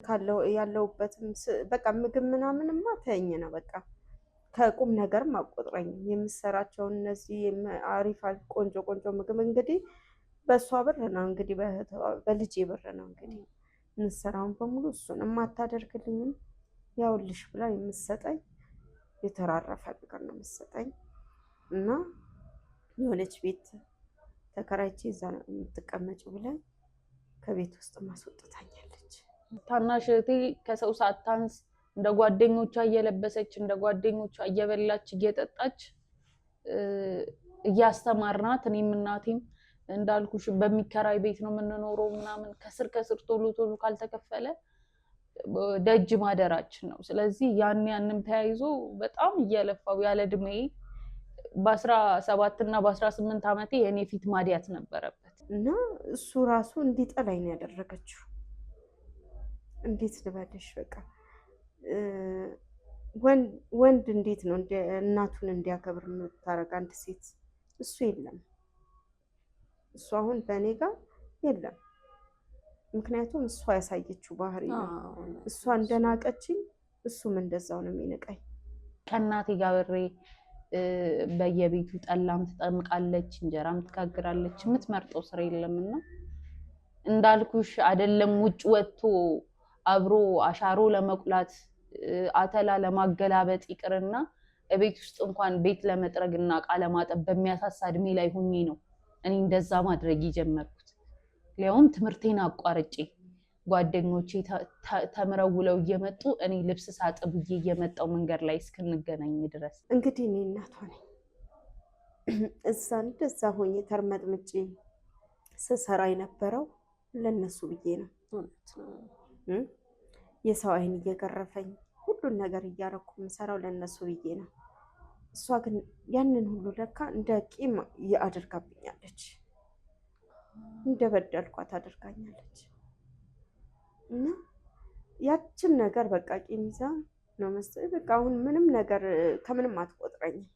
ካለው ያለውበትም በቃ ምግብ ምናምንማ ተይኝ ነው በቃ ከቁም ነገርም አቆጥረኝ የምሰራቸው እነዚህ አሪፍ ቆንጆ ቆንጆ ምግብ እንግዲህ በሷ ብር ነው እንግዲህ በልጄ ብር ነው እንግዲህ እንሰራውን በሙሉ እሱን የማታደርግልኝም ያውልሽ ብላ የምትሰጠኝ የተራረፈ ነገር ነው የምትሰጠኝ እና የሆነች ቤት ተከራይቼ እዛ ነው የምትቀመጪው ብላ ከቤት ውስጥ ማስወጣታኛለች። ታናሽ እህቴ ከሰው ሳታንስ እንደ ጓደኞቿ እየለበሰች እንደ ጓደኞቿ እየበላች እየጠጣች እያስተማርናት እኔም እናቴም እንዳልኩሽ በሚከራይ ቤት ነው የምንኖረው ምናምን ከስር ቶሎ ቶሎ ካልተከፈለ ደጅ ማደራችን ነው። ስለዚህ ያንንም ተያይዞ በጣም እየለፋው ያለ እድሜ በ17 እና በ18 ዓመቴ የኔ ፊት ማዲያት ነበረበት እና እሱ ራሱ እንዲጠላኝ ነው ያደረገችው። እንዴት ልበልሽ በቃ ወንድ እንዴት ነው እናቱን እንዲያከብር የምታረግ አንድ ሴት እሱ የለም። እሱ አሁን በእኔ ጋር የለም። ምክንያቱም እሷ ያሳየችው ባህሪ ነው። እሷ እንደናቀችኝ እሱም እንደዛው ነው የሚንቀኝ። ከእናቴ ጋር ብሬ በየቤቱ ጠላም ትጠምቃለች፣ እንጀራም ትጋግራለች። የምትመርጠው ስራ የለምና እንዳልኩሽ አይደለም ውጭ ወጥቶ አብሮ አሻሮ ለመቁላት አተላ ለማገላበጥ ይቅርና ቤት ውስጥ እንኳን ቤት ለመጥረግና ዕቃ ለማጠብ በሚያሳሳ እድሜ ላይ ሆኜ ነው እኔ እንደዛ ማድረግ የጀመርኩት። ሊያውም ትምህርቴን አቋርጬ ጓደኞቼ ተምረው ውለው እየመጡ እኔ ልብስ ሳጥብ እየመጣው መንገድ ላይ እስክንገናኝ ድረስ እንግዲህ እኔ እናቷ ነኝ። እዛ እንደዛ ሆኜ ተርመጥምጬ ስሰራ የነበረው ለነሱ ብዬ ነው። የሰው አይን እየገረፈኝ ሁሉን ነገር እያረኩ የምሰራው ለነሱ ብዬ ነው። እሷ ግን ያንን ሁሉ ለካ እንደ ቂም አድርጋብኛለች፣ እንደበደልኳት አድርጋኛለች። እና ያችን ነገር በቃ ቂም ይዛ ነው መሰለኝ በቃ አሁን ምንም ነገር ከምንም አትቆጥረኝም።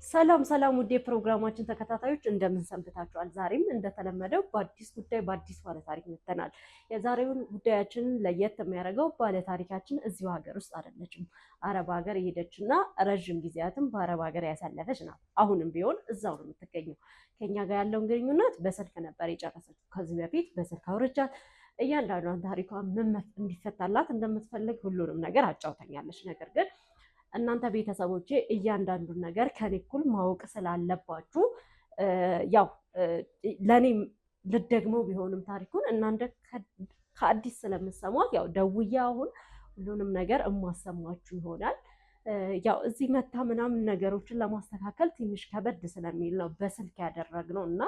ሰላም ሰላም ውዴ ፕሮግራማችን ተከታታዮች እንደምን ሰንብታችኋል? ዛሬም እንደተለመደው በአዲስ ጉዳይ በአዲስ ባለታሪክ መጥተናል። የዛሬውን ጉዳያችንን ለየት የሚያደርገው ባለታሪካችን እዚሁ ሀገር ውስጥ አይደለችም፣ አረብ ሀገር የሄደችና ረጅም ጊዜያትም በአረብ ሀገር ያሳለፈች ናት። አሁንም ቢሆን እዛው ነው የምትገኘው። ከኛ ጋር ያለውን ግንኙነት በስልክ ነበር የጨረሰችው። ከዚህ በፊት በስልክ አውርቻት እያንዳንዷን ታሪኳን እንዲፈታላት እንደምትፈልግ ሁሉንም ነገር አጫውተኛለች። ነገር ግን እናንተ ቤተሰቦቼ እያንዳንዱን ነገር ከኔ እኩል ማወቅ ስላለባችሁ ያው ለኔም ልደግመው ቢሆንም ታሪኩን እናንተ ከአዲስ ስለምሰሟት ያው ደውዬ አሁን ሁሉንም ነገር እማሰማችሁ ይሆናል። ያው እዚህ መታ ምናምን ነገሮችን ለማስተካከል ትንሽ ከበድ ስለሚል ነው በስልክ ያደረግነው እና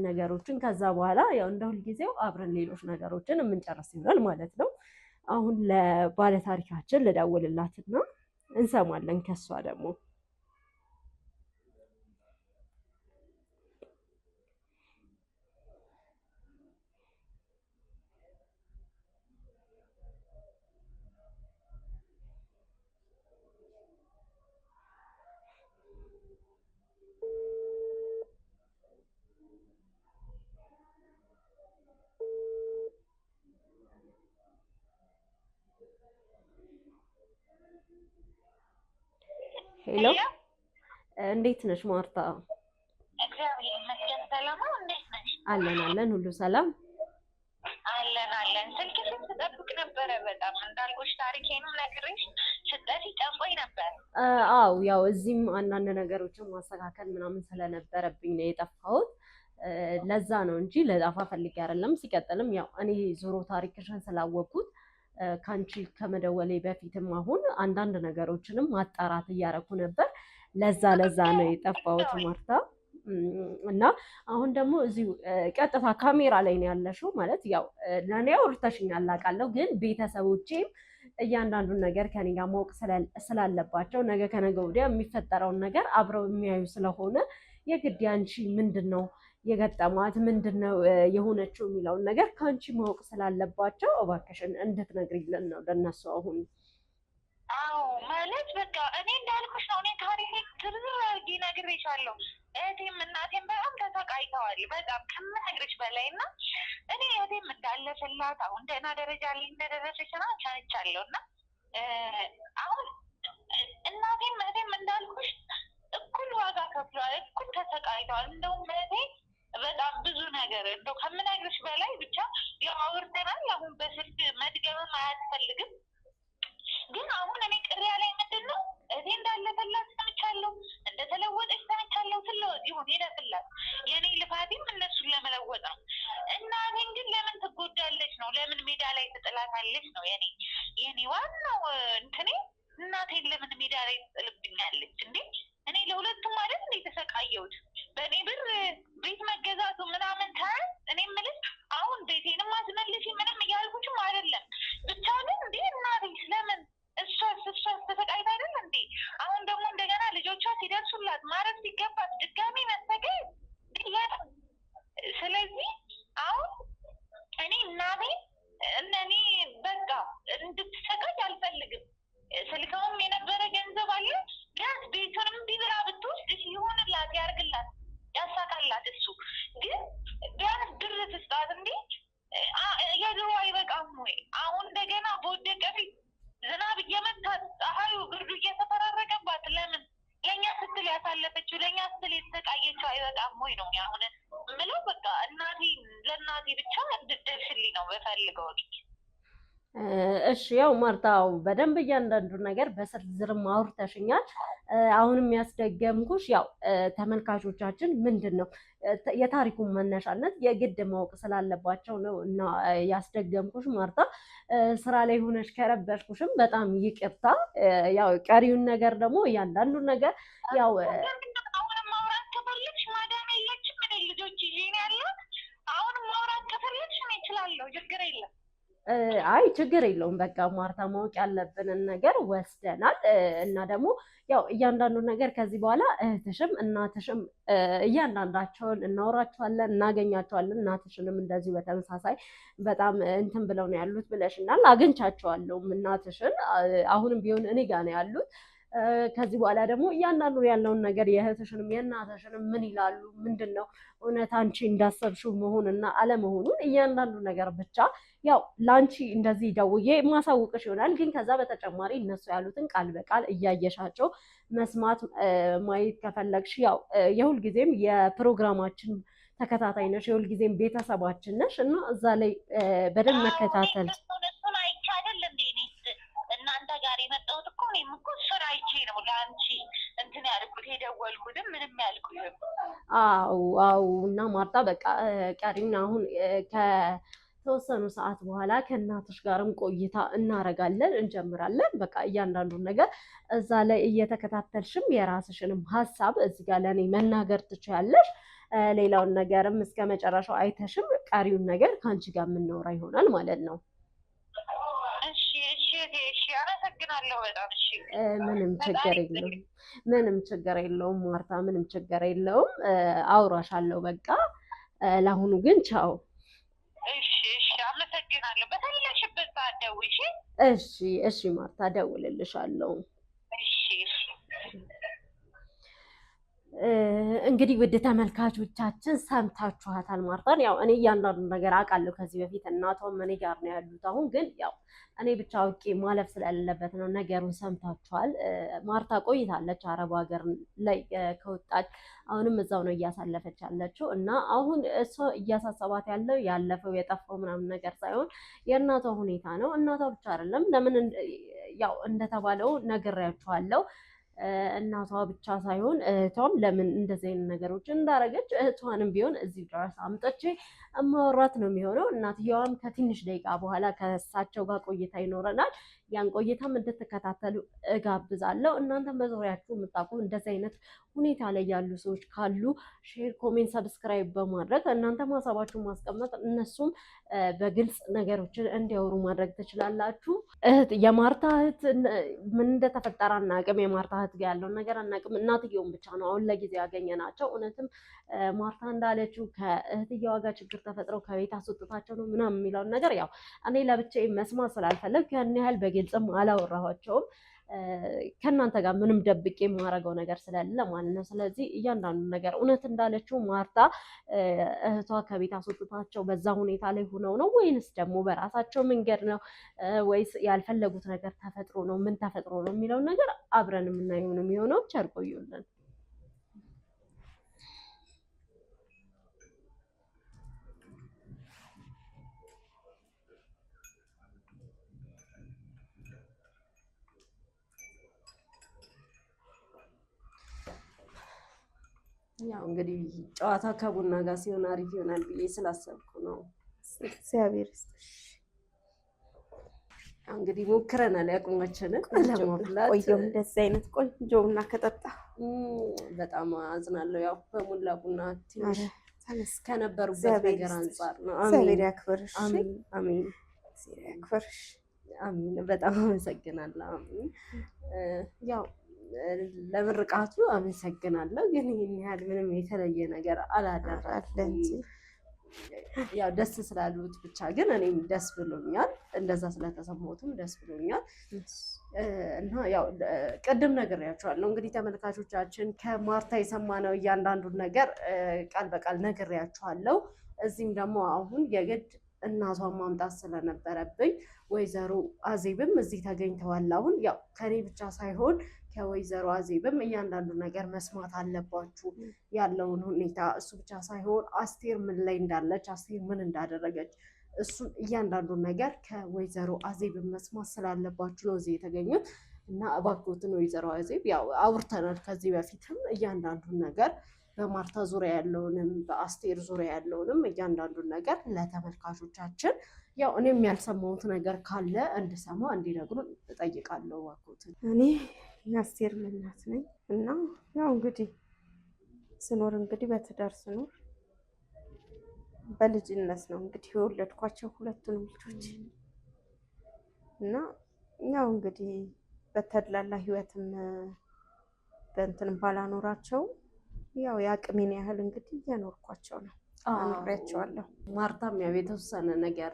ነገሮችን ከዛ በኋላ ያው እንደ ሁልጊዜው አብረን ሌሎች ነገሮችን የምንጨርስ ይሆናል ማለት ነው። አሁን ለባለታሪካችን ልደውልላትና እንሰማለን ከሷ ደግሞ ሄሎ እንዴት ነሽ ማርታ? እግዚአብሔር ይመስገን ሰላም ነው። እንዴት ነሽ? አለን ሁሉ ሰላም አለን። ስልክሽን ስጠብቅ ነበረ በጣም እንዳልኩሽ ታሪኬንም ነግሬሽ ስጠፊ ጠንቆኝ ነበር። አው ያው እዚህም አንዳንድ ነገሮችን ማስተካከል ምናምን ስለነበረብኝ ነው የጠፋሁት። ለዛ ነው እንጂ ለጣፋ ፈልጌ አይደለም። ሲቀጥልም ያው እኔ ዞሮ ታሪክሽን ስላወቅኩት ካንቺ ከመደወሌ በፊትም አሁን አንዳንድ ነገሮችንም ማጣራት እያረኩ ነበር። ለዛ ነው የጠፋሁት ማርታ። እና አሁን ደግሞ እዚሁ ቀጥታ ካሜራ ላይ ነው ያለሽው ማለት ያው ለኔ አውርተሽኛል አውቃለሁ፣ ግን ቤተሰቦቼም እያንዳንዱን ነገር ከኔ ጋር ማወቅ ስላለባቸው ነገ ከነገ ወዲያ የሚፈጠረውን ነገር አብረው የሚያዩ ስለሆነ የግድ ያንቺ ምንድነው የገጠማት ምንድነው የሆነችው የሚለውን ነገር ካንቺ ማወቅ ስላለባቸው እባክሽን እንድትነግሪልን ነው ለነሱ አሁን። አዎ ማለት በቃ እኔ እንዳልኩሽ ነው። እኔ ታሪክ ዝርዝር አድርጌ ነግሬሻለሁ። እህቴም እናቴም በጣም ተሰቃይተዋል፣ በጣም ከምነግርሽ በላይ እና እኔ እህቴም እንዳለፈላት አሁን ደህና ደረጃ ላይ እንደደረሰች ና ቻንቻለሁ እና አሁን እናቴም እህቴም እንዳልኩሽ እኩል ዋጋ ከፍለዋል፣ እኩል ተሰቃይተዋል። እንደውም እህቴ በጣም ብዙ ነገር እንደው ከምነግርሽ በላይ ብቻ ያው አውርተናል። አሁን በስልክ መድገምም አያስፈልግም። ግን አሁን እኔ ቅር ያለኝ ምንድን ነው እህቴ እንዳለፈላት ሰምቻለሁ፣ እንደተለወጠች ሰምቻለሁ። ትለወጥ ይሁን ሄደፍላት፣ የእኔ ልፋቴም እነሱን ለመለወጥ ነው። እናቴን ግን ለምን ትጎዳለች ነው? ለምን ሜዳ ላይ ትጥላታለች ነው የኔ ዋናው እንትኔ። እናቴን ለምን ሜዳ ላይ ትጥልብኛለች እንዴ? እኔ ለሁለቱም ማለት እንዴ ተሰቃየሁት። በእኔ ብር ቤት መገዛቱ ምናምን ታይ እኔ የምልሽ አሁን ቤቴንም አስመልሽ ምንም እያልኩሽም አይደለም። ብቻ ግን እንዴ እናቴ ለምን እሷ ተሰቃይታ አይደል እንዴ? አሁን ደግሞ እንደገና ልጆቿ ሲደርሱላት ማረፍ ሲገባት ድጋሚ መሰገድ። ስለዚህ አሁን እኔ እናቴ እኔ በቃ እንድትሰቃይ አልፈልግም። ስልከውም የነበረ ገንዘብ አለ ቢያንስ ቤቱንም ቢብራ ብትወስድ ይሆንላት፣ ያርግላት፣ ያሳካላት። እሱ ግን ቢያንስ ብር ትስጣት እንዴ። የድሮ አይበቃም ወይ? አሁን እንደገና በወደቀ ፊት ዝናብ እየመታት ፀሐዩ ብርዱ እየተፈራረቀባት ለምን ለእኛ ስትል ያሳለፈችው ለእኛ ስትል የተሰቃየችው አይበቃም ወይ ነው አሁን ምለው። በቃ እናቴ ለእናቴ ብቻ እንድትደርስልኝ ነው በፈልገው። እሺ ያው ማርታው በደንብ እያንዳንዱ ነገር በዝርዝር አውርተሽኛል። አሁንም ያስደገምኩሽ ያው ተመልካቾቻችን ምንድን ነው የታሪኩን መነሻነት የግድ ማወቅ ስላለባቸው ነው እና ያስደገምኩሽ። ማርታ ስራ ላይ ሆነሽ ከረበሽኩሽም በጣም ይቅርታ። ያው ቀሪውን ነገር ደግሞ እያንዳንዱን ነገር ያው አሁንም ማውራት ከፈለግሽ ማዳም የለችም እኔ ልጆች ይዤ ነው ያለሁት። አሁንም ማውራት ከፈለግሽ እኔ እችላለሁ፣ ችግር የለም። አይ ችግር የለውም። በቃ ማርታ ማወቅ ያለብንን ነገር ወስደናል እና ደግሞ ያው እያንዳንዱ ነገር ከዚህ በኋላ እህትሽም እናትሽም እያንዳንዳቸውን እናወራቸዋለን፣ እናገኛቸዋለን። እናትሽንም እንደዚሁ በተመሳሳይ በጣም እንትን ብለው ነው ያሉት ብለሽናል። አግኝቻቸዋለሁ እናትሽን፣ አሁንም ቢሆን እኔ ጋ ነው ያሉት። ከዚህ በኋላ ደግሞ እያንዳንዱ ያለውን ነገር የእህትሽንም የእናትሽንም ምን ይላሉ፣ ምንድን ነው እውነት አንቺ እንዳሰብሽው መሆንና አለመሆኑን እያንዳንዱ ነገር ብቻ ያው ለአንቺ እንደዚህ ደውዬ ማሳውቅሽ ይሆናል። ግን ከዛ በተጨማሪ እነሱ ያሉትን ቃል በቃል እያየሻቸው መስማት ማየት ከፈለግሽ ያው የሁልጊዜም የፕሮግራማችን ተከታታይ ነሽ፣ የሁልጊዜም ቤተሰባችን ነሽ እና እዛ ላይ በደንብ መከታተል እናንተ ጋር የመጣሁት እኮ እኔም እኮ ስራ አይቼ ነው ለአንቺ እንትን ያልኩት የደወልኩትም ምንም ያልኩትም። አዎ እና ማርታ በቃ ቀሪና አሁን ከተወሰኑ ሰዓት በኋላ ከእናትሽ ጋርም ቆይታ እናረጋለን፣ እንጀምራለን። በቃ እያንዳንዱን ነገር እዛ ላይ እየተከታተልሽም የራስሽንም ሀሳብ እዚህ ጋር ለእኔ መናገር ትችያለሽ። ሌላውን ነገርም እስከ መጨረሻው አይተሽም ቀሪውን ነገር ከአንቺ ጋር የምናወራ ይሆናል ማለት ነው። አመሰግናለሁ በጣም። እሺ ምንም ችግር የለውም፣ ምንም ችግር የለውም ማርታ፣ ምንም ችግር የለውም። አውራሻለሁ በቃ። ለአሁኑ ግን ቻው። እሺ አመሰግናለሁ። በተለሽበት ሰዓት ደውይ። እሺ ማርታ፣ ደውልልሻለሁ። እሺ እንግዲህ ውድ ተመልካቾቻችን ሰምታችኋታል ማርታን። ያው እኔ እያንዳንዱ ነገር አውቃለሁ ከዚህ በፊት እናቷም እኔ ጋር ነው ያሉት። አሁን ግን ያው እኔ ብቻ አውቄ ማለፍ ስለሌለበት ነው። ነገሩን ሰምታችኋል። ማርታ ቆይታለች አረብ ሀገር ላይ ከወጣች አሁንም እዛው ነው እያሳለፈች ያለችው እና አሁን እሷ እያሳሰባት ያለው ያለፈው የጠፋው ምናምን ነገር ሳይሆን የእናቷ ሁኔታ ነው። እናቷ ብቻ አይደለም ለምን ያው እንደተባለው ነግሬያችኋለሁ። እናቷ ብቻ ሳይሆን እህቷም ለምን እንደዚህ አይነት ነገሮች እንዳረገች እህቷንም ቢሆን እዚህ ድረስ አምጥቼ እማወራት ነው የሚሆነው። እናትየዋም ከትንሽ ደቂቃ በኋላ ከእሳቸው ጋር ቆይታ ይኖረናል። ያን ቆይታም እንድትከታተሉ እጋብዛለሁ። እናንተም በዙሪያችሁ የምታውቁ እንደዚህ አይነት ሁኔታ ላይ ያሉ ሰዎች ካሉ ሼር፣ ኮሜንት፣ ሰብስክራይብ በማድረግ እናንተም ሀሳባችሁን ማስቀመጥ እነሱም በግልጽ ነገሮችን እንዲያወሩ ማድረግ ትችላላችሁ። የማርታ እህት ምን እንደተፈጠረ አናውቅም። የማርታ እህት ጋር ያለውን ነገር አናውቅም። እናትየውን ብቻ ነው አሁን ለጊዜው ያገኘናቸው። እውነትም ማርታ እንዳለችው ከእህትየዋ ጋር ችግር ተፈጥረው ከቤት አስወጥታቸው ነው ምናምን የሚለውን ነገር ያው እኔ ለብቻዬ መስማት ስላልፈለግ ያን ያህል በግልጽም አላወራኋቸውም። ከእናንተ ጋር ምንም ደብቄ የማደርገው ነገር ስለሌለ ማለት ነው። ስለዚህ እያንዳንዱ ነገር እውነት እንዳለችው ማርታ እህቷ ከቤት አስወጥታቸው በዛ ሁኔታ ላይ ሆነው ነው ወይንስ ደግሞ በራሳቸው መንገድ ነው ወይስ ያልፈለጉት ነገር ተፈጥሮ ነው? ምን ተፈጥሮ ነው የሚለውን ነገር አብረን የምናየው ነው የሚሆነው። ቸር ቆዩልን። ያው እንግዲህ ጨዋታ ከቡና ጋር ሲሆን አሪፍ ይሆናል ብዬ ስላሰብኩ ነው። እግዚአብሔር ይስጥሽ። እንግዲህ ሞክረናል ያቅማችንን ለማፍላት። ቆየው እንደዚህ አይነት ቆንጆ ቡና ከጠጣ በጣም አዝናለሁ። ያው በሙላ ቡና ትንሽ ከነበሩበት ነገር አንጻር ነው። እግዚአብሔር ያክብርሽ። አሜን አሜን። እግዚአብሔር ያክብርሽ። አሜን። በጣም አመሰግናለሁ። አሜን። ያው ለምርቃቱ አመሰግናለሁ፣ ግን ይህን ያህል ምንም የተለየ ነገር አላደረግም። ያው ደስ ስላሉት ብቻ ግን እኔም ደስ ብሎኛል። እንደዛ ስለተሰማሁትም ደስ ብሎኛል። እና ያው ቅድም ነግሬያቸዋለሁ። እንግዲህ ተመልካቾቻችን ከማርታ የሰማነው እያንዳንዱን ነገር ቃል በቃል ነግሬያቸዋለሁ። እዚህም ደግሞ አሁን የግድ እናቷን ማምጣት ስለነበረብኝ ወይዘሮ አዜብም እዚህ ተገኝተዋል። አሁን ያው ከኔ ብቻ ሳይሆን ከወይዘሮ አዜብም እያንዳንዱ ነገር መስማት አለባችሁ ያለውን ሁኔታ። እሱ ብቻ ሳይሆን አስቴር ምን ላይ እንዳለች፣ አስቴር ምን እንዳደረገች፣ እሱን እያንዳንዱን ነገር ከወይዘሮ አዜብም መስማት ስላለባችሁ ነው እዚህ የተገኙት። እና እባክዎትን ወይዘሮ አዜብ ያው አውርተናል ከዚህ በፊትም እያንዳንዱን ነገር በማርታ ዙሪያ ያለውንም በአስቴር ዙሪያ ያለውንም እያንዳንዱን ነገር ለተመልካቾቻችን ያው እኔም ያልሰማሁት ነገር ካለ እንድሰማ እንዲነግሩን እጠይቃለሁ። እባክዎትን እኔ የአስቴር እናት ነኝ እና ያው እንግዲህ ስኖር እንግዲህ በትዳር ስኖር በልጅነት ነው እንግዲህ የወለድኳቸው ሁለቱንም ልጆች እና ያው እንግዲህ በተድላላ ህይወትም በእንትን ባላኖራቸው ያው የአቅሜን ያህል እንግዲህ እያኖርኳቸው ነው። አኖሬያቸዋለሁ። ማርታም ያው የተወሰነ ነገር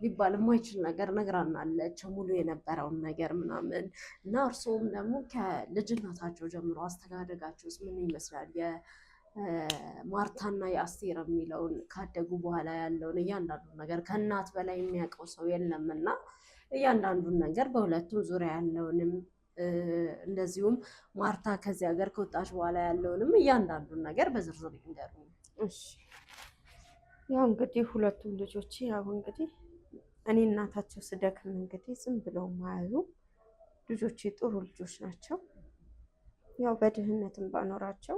ሊባል የማይችል ነገር ነግራናለች፣ ሙሉ የነበረውን ነገር ምናምን እና እርስዎም ደግሞ ከልጅነታቸው ጀምሮ አስተዳደጋቸውስ ምን ይመስላል? የማርታና የአስቴር የሚለውን ካደጉ በኋላ ያለውን እያንዳንዱን ነገር ከእናት በላይ የሚያውቀው ሰው የለም እና እያንዳንዱን ነገር በሁለቱም ዙሪያ ያለውንም እንደዚሁም ማርታ ከዚህ ሀገር ከወጣች በኋላ ያለውንም እያንዳንዱን ነገር በዝርዝር ይንገሩ። እሺ ያው እንግዲህ ሁለቱም ልጆች ያው እንግዲህ እኔ እናታቸው ስደክም እንግዲህ ዝም ብለው ማያዩ ልጆች ጥሩ ልጆች ናቸው። ያው በድህነትም ባኖራቸው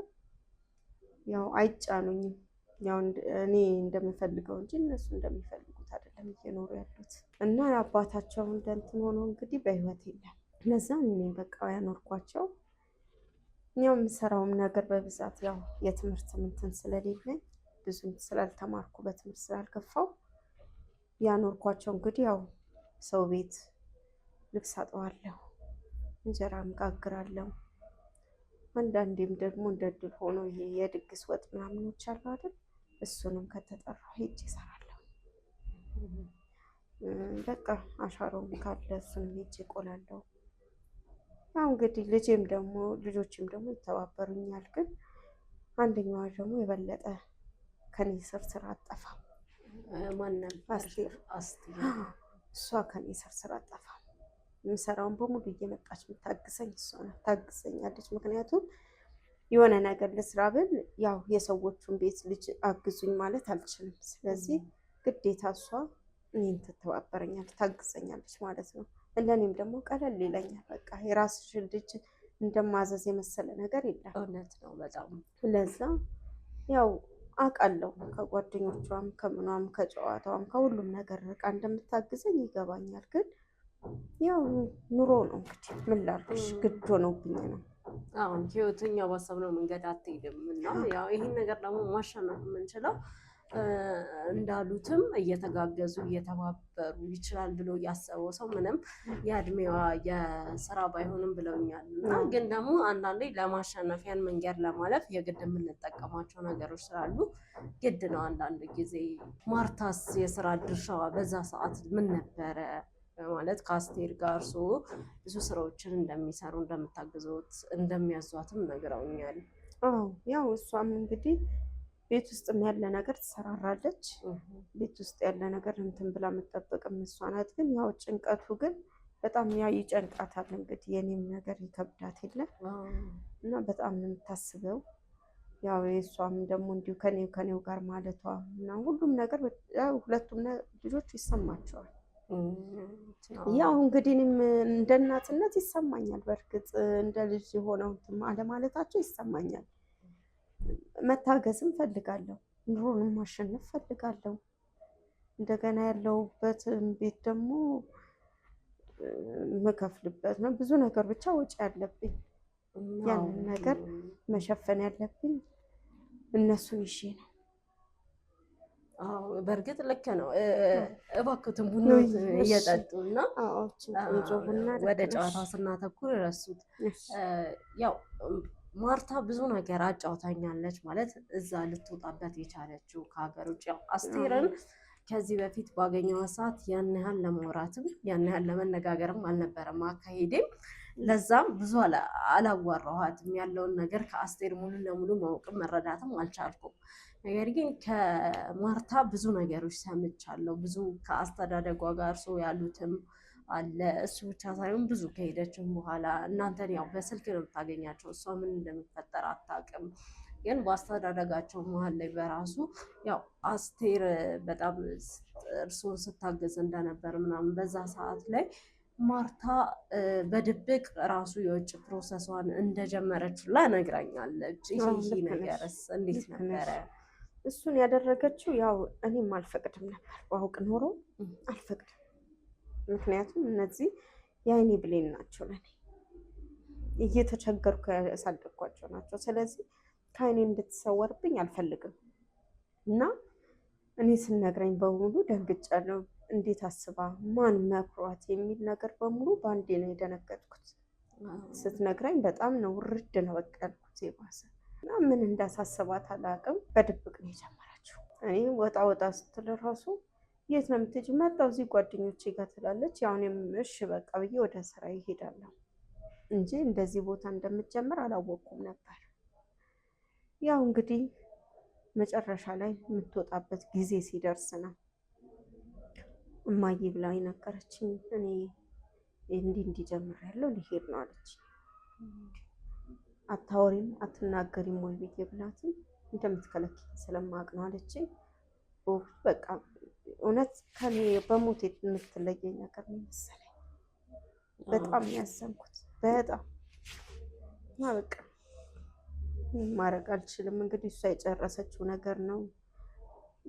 ያው አይጫኑኝም። ያው እኔ እንደምፈልገው እንጂ እነሱ እንደሚፈልጉት አይደለም እየኖሩ ያሉት እና አባታቸው እንደንትን ሆኖ እንግዲህ በህይወት የለም። ለዛ እኔ በቃ ያኖርኳቸው። ያው የምሰራውም ነገር በብዛት ያው የትምህርት እንትን ስለሌለኝ ብዙም ስላልተማርኩ በትምህርት ስላልገፋው ያኖርኳቸው እንግዲህ ያው ሰው ቤት ልብስ አጥባለሁ፣ እንጀራም ጋግራለሁ። አንዳንዴም ደግሞ እንደ እድል ሆኖ ይሄ የድግስ ወጥ ምናምኖች አሉ አይደል? እሱንም ከተጠራሁ ሄጄ እሰራለሁ። በቃ አሻሮም ካለ እሱንም ሄጄ እቆላለሁ። ያው እንግዲህ ልጆችም ደግሞ ይተባበሩኛል። ግን አንደኛዋ ደግሞ የበለጠ ከኔ ስር አጠፋም። ማንም አስቴር እሷ ከኔ ስር አጠፋም። የምሰራውን በሙሉ እየመጣች የምታግሰኝ እሷ ናት። ታግሰኛለች። ምክንያቱም የሆነ ነገር ልስራ ብል ያው የሰዎቹን ቤት ልጅ አግዙኝ ማለት አልችልም። ስለዚህ ግዴታ እሷ እኔን ትተባበረኛለች፣ ታግዘኛለች ማለት ነው። እንደኔም ደግሞ ቀለል ይለኛል። በቃ የራስሽን ልጅ እንደማዘዝ የመሰለ ነገር የለም። እውነት ነው በጣም። ለዛ ያው አውቃለሁ ከጓደኞቿም ከምኗም ከጨዋታዋም ከሁሉም ነገር ርቃ እንደምታግዘኝ ይገባኛል። ግን ያው ኑሮ ነው እንግዲህ ምን ላድርግሽ፣ ግድ ሆኖብኝ ነው። አሁን ህይወተኛ ባሰብነው መንገድ አትሄድም እና ያው ይህን ነገር ደግሞ ማሸነፍ የምንችለው እንዳሉትም እየተጋገዙ እየተባበሩ ይችላል ብሎ ያሰበው ሰው ምንም የእድሜዋ የስራ ባይሆንም ብለውኛል። እና ግን ደግሞ አንዳንዴ ለማሸነፍ ያን መንገድ ለማለፍ የግድ የምንጠቀማቸው ነገሮች ስላሉ ግድ ነው አንዳንድ ጊዜ። ማርታስ የስራ ድርሻዋ በዛ ሰዓት ምን ነበረ? ማለት ከአስቴር ጋር እርሶ ብዙ ስራዎችን እንደሚሰሩ እንደምታግዙት እንደሚያዟትም ነግረውኛል። ያው እሷም እንግዲህ ቤት ውስጥም ያለ ነገር ትሰራራለች። ቤት ውስጥ ያለ ነገር እንትን ብላ የምትጠብቅም እሷ ናት። ግን ያው ጭንቀቱ ግን በጣም ይጨንቃታል። እንግዲህ የኔም ነገር ይከብዳት የለ እና በጣም ነው የምታስበው። ያው የእሷም ደግሞ እንዲሁ ከኔው ጋር ማለቷ እና ሁሉም ነገር ሁለቱም ልጆች ይሰማቸዋል። ያው እንግዲህ እኔም እንደ እናትነት ይሰማኛል። በእርግጥ እንደ ልጅ የሆነው አለማለታቸው ይሰማኛል። መታገዝም ፈልጋለሁ፣ ኑሮንም ማሸነፍ ፈልጋለሁ። እንደገና ያለሁበት ቤት ደግሞ የምከፍልበት ነው። ብዙ ነገር ብቻ ወጪ ያለብኝ፣ ያንን ነገር መሸፈን ያለብኝ እነሱን ይዤ ነው። በእርግጥ ልክ ነው። እባክዎትን ቡና እየጠጡ እና ወደ ጨዋታው ስናተኩር ረሱት። ያው ማርታ ብዙ ነገር አጫውታኛለች። ማለት እዛ ልትወጣበት የቻለችው ከሀገር ውጭ ያው አስቴርን ከዚህ በፊት ባገኘኋት ሰዓት ያን ያህል ለማውራትም ያን ያህል ለመነጋገርም አልነበረም አካሄዴም። ለዛም ብዙ አላዋራኋትም። ያለውን ነገር ከአስቴር ሙሉ ለሙሉ ማወቅም መረዳትም አልቻልኩም። ነገር ግን ከማርታ ብዙ ነገሮች ሰምቻለሁ። ብዙ ከአስተዳደጓ ጋር ሰው ያሉትም አለ። እሱ ብቻ ሳይሆን ብዙ ከሄደችም በኋላ እናንተን ያው በስልክ ነው የምታገኛቸው። እሷ ምን እንደምትፈጠር አታውቅም። ግን በአስተዳደጋቸው መሀል ላይ በራሱ ያው አስቴር በጣም እርሶን ስታገዝ እንደነበር ምናምን በዛ ሰዓት ላይ ማርታ በድብቅ ራሱ የውጭ ፕሮሰሷን እንደጀመረችላ ነግራኛለች። ይሄ ነገርስ እንዴት ነበረ? እሱን ያደረገችው ያው እኔም አልፈቅድም ነበር። ባውቅ ኖሮ አልፈቅድም። ምክንያቱም እነዚህ የአይኔ ብሌን ናቸው። ለኔ እየተቸገርኩ ያሳደግኳቸው ናቸው። ስለዚህ ከአይኔ እንድትሰወርብኝ አልፈልግም እና እኔ ስነግረኝ በሙሉ ደንግጫለሁ። እንዴት አስባ ማን መክሯት የሚል ነገር በሙሉ በአንዴ ነው የደነገጥኩት። ስትነግረኝ በጣም ነው ውርድ ነው በቃ ያልኩት የባሰ እና ምን እንዳሳስባት አላውቅም። በድብቅ ነው የጀመረችው። እኔ ወጣ ስትል ራሱ የት ነው የምትሄጂው? መጣሁ እዚህ ጓደኞቼ ጋር ትላለች። ያው እኔም እሺ በቃ ብዬ ወደ ስራ ይሄዳለሁ እንጂ እንደዚህ ቦታ እንደምትጀምር አላወቅኩም ነበር። ያው እንግዲህ መጨረሻ ላይ የምትወጣበት ጊዜ ሲደርስ ነው እማዬ ብላ ነገረችኝ። እኔ እንዲጀምር ያለው ሊሄድ ነው አለች። አታወሪም አትናገሪም ወይ ብዬ ብላትም እንደምትከለክል ስለማቅ ነው አለችኝ። በቃ እውነት ከኔ በሞት የምትለየኝ ነገር ነው መሰለኝ። በጣም ያዘንኩት በጣም እና በቃ ማድረግ አልችልም። እንግዲህ እሷ የጨረሰችው ነገር ነው።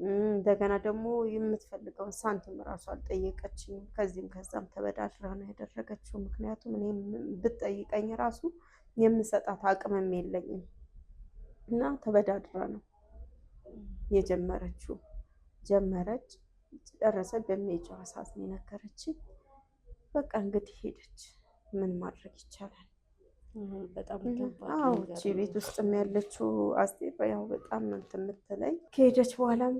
እንደገና ደግሞ የምትፈልገውን ሳንቲም እራሱ አልጠየቀችኝም። ከዚህም ከዛም ተበዳድራ ነው ያደረገችው። ምክንያቱም እኔም ብትጠይቀኝ ራሱ የምሰጣት አቅምም የለኝም እና ተበዳድራ ነው የጀመረችው። ጀመረች፣ ጨረሰ። በሚሄጃው ሰዓት ነው የነገረችኝ። በቃ እንግዲህ ሄደች። ምን ማድረግ ይቻላል? በጣም እቺ ቤት ውስጥም ያለችው አስቴር ያው በጣም ነው የምትለኝ። ከሄደች በኋላም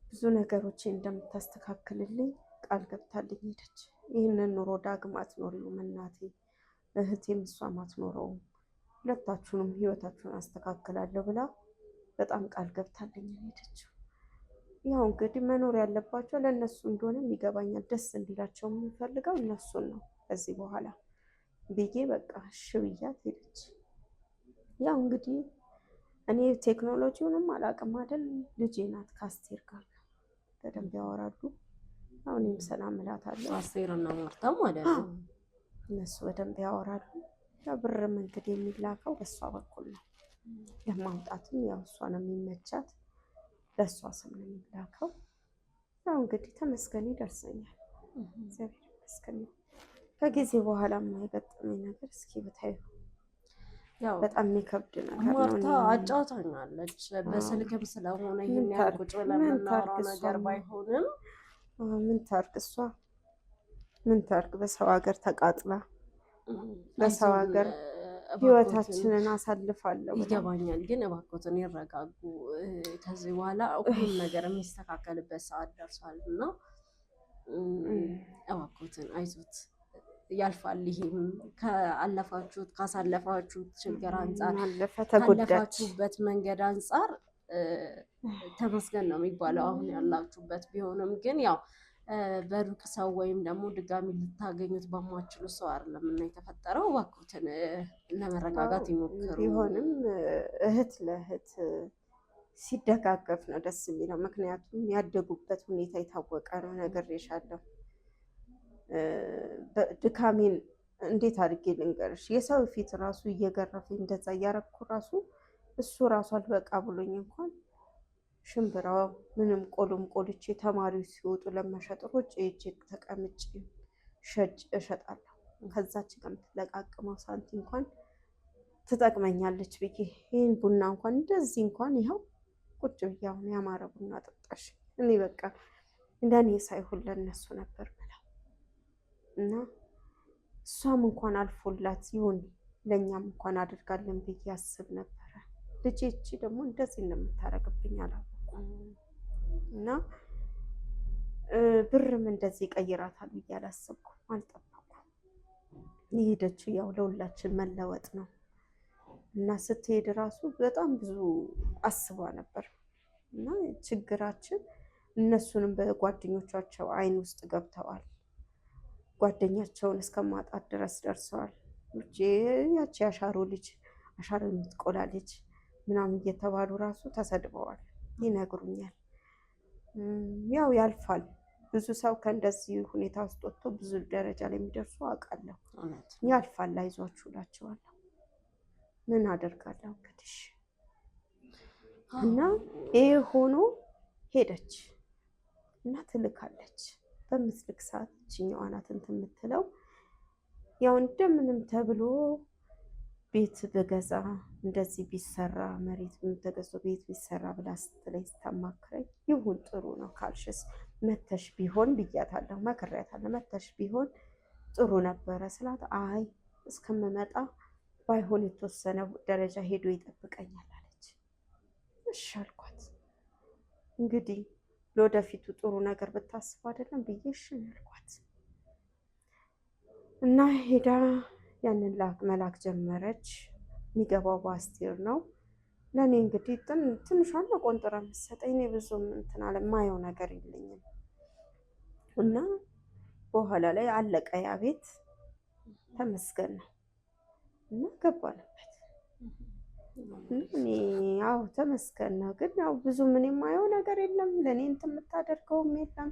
ብዙ ነገሮች እንደምታስተካክልልኝ ቃል ገብታልኝ ሄደች። ይህንን ኑሮ ዳግም አትኖሪውም እናቴ፣ እህቴም እሷም አትኖረውም፣ ሁለታችሁንም ህይወታችሁን አስተካክላለሁ ብላ በጣም ቃል ገብታልኝ ሄደችው። ያው እንግዲህ መኖር ያለባቸው ለእነሱ እንደሆነም ይገባኛል። ደስ እንዲላቸው የምንፈልገው እነሱን ነው ከዚህ በኋላ ብዬ በቃ እሺ ብያት ሄደች። ያው እንግዲህ እኔ ቴክኖሎጂውንም አላውቅም አይደል፣ ልጄ ናት ከአስቴር ጋር በደንብ ያወራሉ። አሁን እኔም ሰላም እላታለሁ። አስቴርና ማርታ ማለት ነው። እነሱ በደንብ ያወራሉ። ያው ብርም እንግዲህ የሚላከው በእሷ በኩል ነው። ለማውጣትም ያው እሷ ነው የሚመቻት፣ በእሷ ስም ነው የሚላከው። ያው እንግዲህ ተመስገን ይደርሰኛል፣ እግዚአብሔር ይመስገን። ከጊዜ በኋላ የገጠመኝ ነገር እስኪ ብታዩ ያው በጣም የሚከብድ ነገር ነው። ማርታ አጫውታኛለች በስልክም ስለሆነ ይሄን ያህል ቁጭ ብለን የምናወራው ነገር ባይሆንም ምን ታርግ እሷ ምን ታርግ፣ በሰው ሀገር ተቃጥላ በሰው ሀገር ህይወታችንን አሳልፋለሁ። ይገባኛል፣ ግን እባክዎትን ይረጋጉ። ከዚህ በኋላ ሁሉም ነገር የሚስተካከልበት ሰዓት ደርሷል እና እባክዎትን አይዞት ያልፋል። ይሄም ካሳለፋችሁት ችግር አንጻር ካለፋችሁበት መንገድ አንጻር ተመስገን ነው የሚባለው። አሁን ያላችሁበት ቢሆንም ግን ያው በሩቅ ሰው ወይም ደግሞ ድጋሚ ልታገኙት በማችሉ ሰው አይደለም እና የተፈጠረው። እባክዎትን ለመረጋጋት ይሞክሩ። ቢሆንም እህት ለእህት ሲደጋገፍ ነው ደስ የሚለው። ምክንያቱም ያደጉበት ሁኔታ የታወቀ ነው። ነግሬሻለሁ። ድካሜን እንዴት አድርጌ ልንገርሽ? የሰው ፊት ራሱ እየገረፈኝ እንደዛ እያረኩ ራሱ እሱ ራሱ አልበቃ ብሎኝ እንኳን ሽምብራው ምንም ቆሎም ቆልቼ ተማሪዎች ሲወጡ ለመሸጥ ሮጬ እጅግ ተቀምጬ እሸጣለሁ። ከዛች ከምትለቃቅመው ሳንቲም እንኳን ትጠቅመኛለች ብዬ ይህን ቡና እንኳን እንደዚህ እንኳን ይኸው ቁጭ ብዬ አሁን ያማረ ቡና ጠጣሽ። እኔ በቃ እንደኔ ሳይሆን ለእነሱ ነበር ብለው እና እሷም እንኳን አልፎላት ይሁን ለእኛም እንኳን አድርጋለን ብዬ አስብ ነበረ። ልጄ እቺ ደግሞ እንደዚህ እንደምታረግብኝ አላወኩም እና ብርም እንደዚህ ቀይራታል ብዬ አላሰብኩም፣ አልጠበኩም። የሄደችው ያው ለሁላችን መለወጥ ነው እና ስትሄድ ራሱ በጣም ብዙ አስባ ነበር እና ችግራችን እነሱንም በጓደኞቻቸው አይን ውስጥ ገብተዋል። ጓደኛቸውን እስከማጣት ድረስ ደርሰዋል። ያቺ አሻሮ ልጅ አሻሮ የምትቆላ ልጅ ምናምን እየተባሉ ራሱ ተሰድበዋል፣ ይነግሩኛል። ያው ያልፋል። ብዙ ሰው ከእንደዚህ ሁኔታ ውስጥ ወጥቶ ብዙ ደረጃ ላይ የሚደርሱ አውቃለሁ። ያልፋል፣ አይዟችሁ እላቸዋለሁ። ምን አደርጋለሁ እንግዲህ እና ይሄ ሆኖ ሄደች እና ትልካለች። በምትልክ ሰዓት እችኛዋ ናት እንትን የምትለው ያው እንደምንም ተብሎ ቤት በገዛ እንደዚህ ቢሰራ መሬት ተገዝቶ ቤት ቢሰራ ብላ ስትለኝ ስታማክረኝ ይሁን ጥሩ ነው ካልሽስ መተሽ ቢሆን ብያታለሁ፣ መክሬያታለሁ። መተሽ ቢሆን ጥሩ ነበረ ስላት አይ እስከምመጣ ባይሆን የተወሰነ ደረጃ ሄዶ ይጠብቀኛል አለች። እሺ አልኳት። እንግዲህ ለወደፊቱ ጥሩ ነገር ብታስብ አይደለም ብዬ እሺ አልኳት እና ሄዳ ያንን መላክ ጀመረች። የሚገባው በአስቴር ነው። ለእኔ እንግዲህ ትንሿን ቆንጥራ የምትሰጠኝ እኔ ብዙም እንትን አለ የማየው ነገር የለኝም እና በኋላ ላይ አለቀ ያ ቤት። ተመስገን ነው እና ገባንበት። እኔ ያው ተመስገን ነው፣ ግን ያው ብዙ ምን የማየው ነገር የለም። ለእኔ እንትን የምታደርገውም የለም።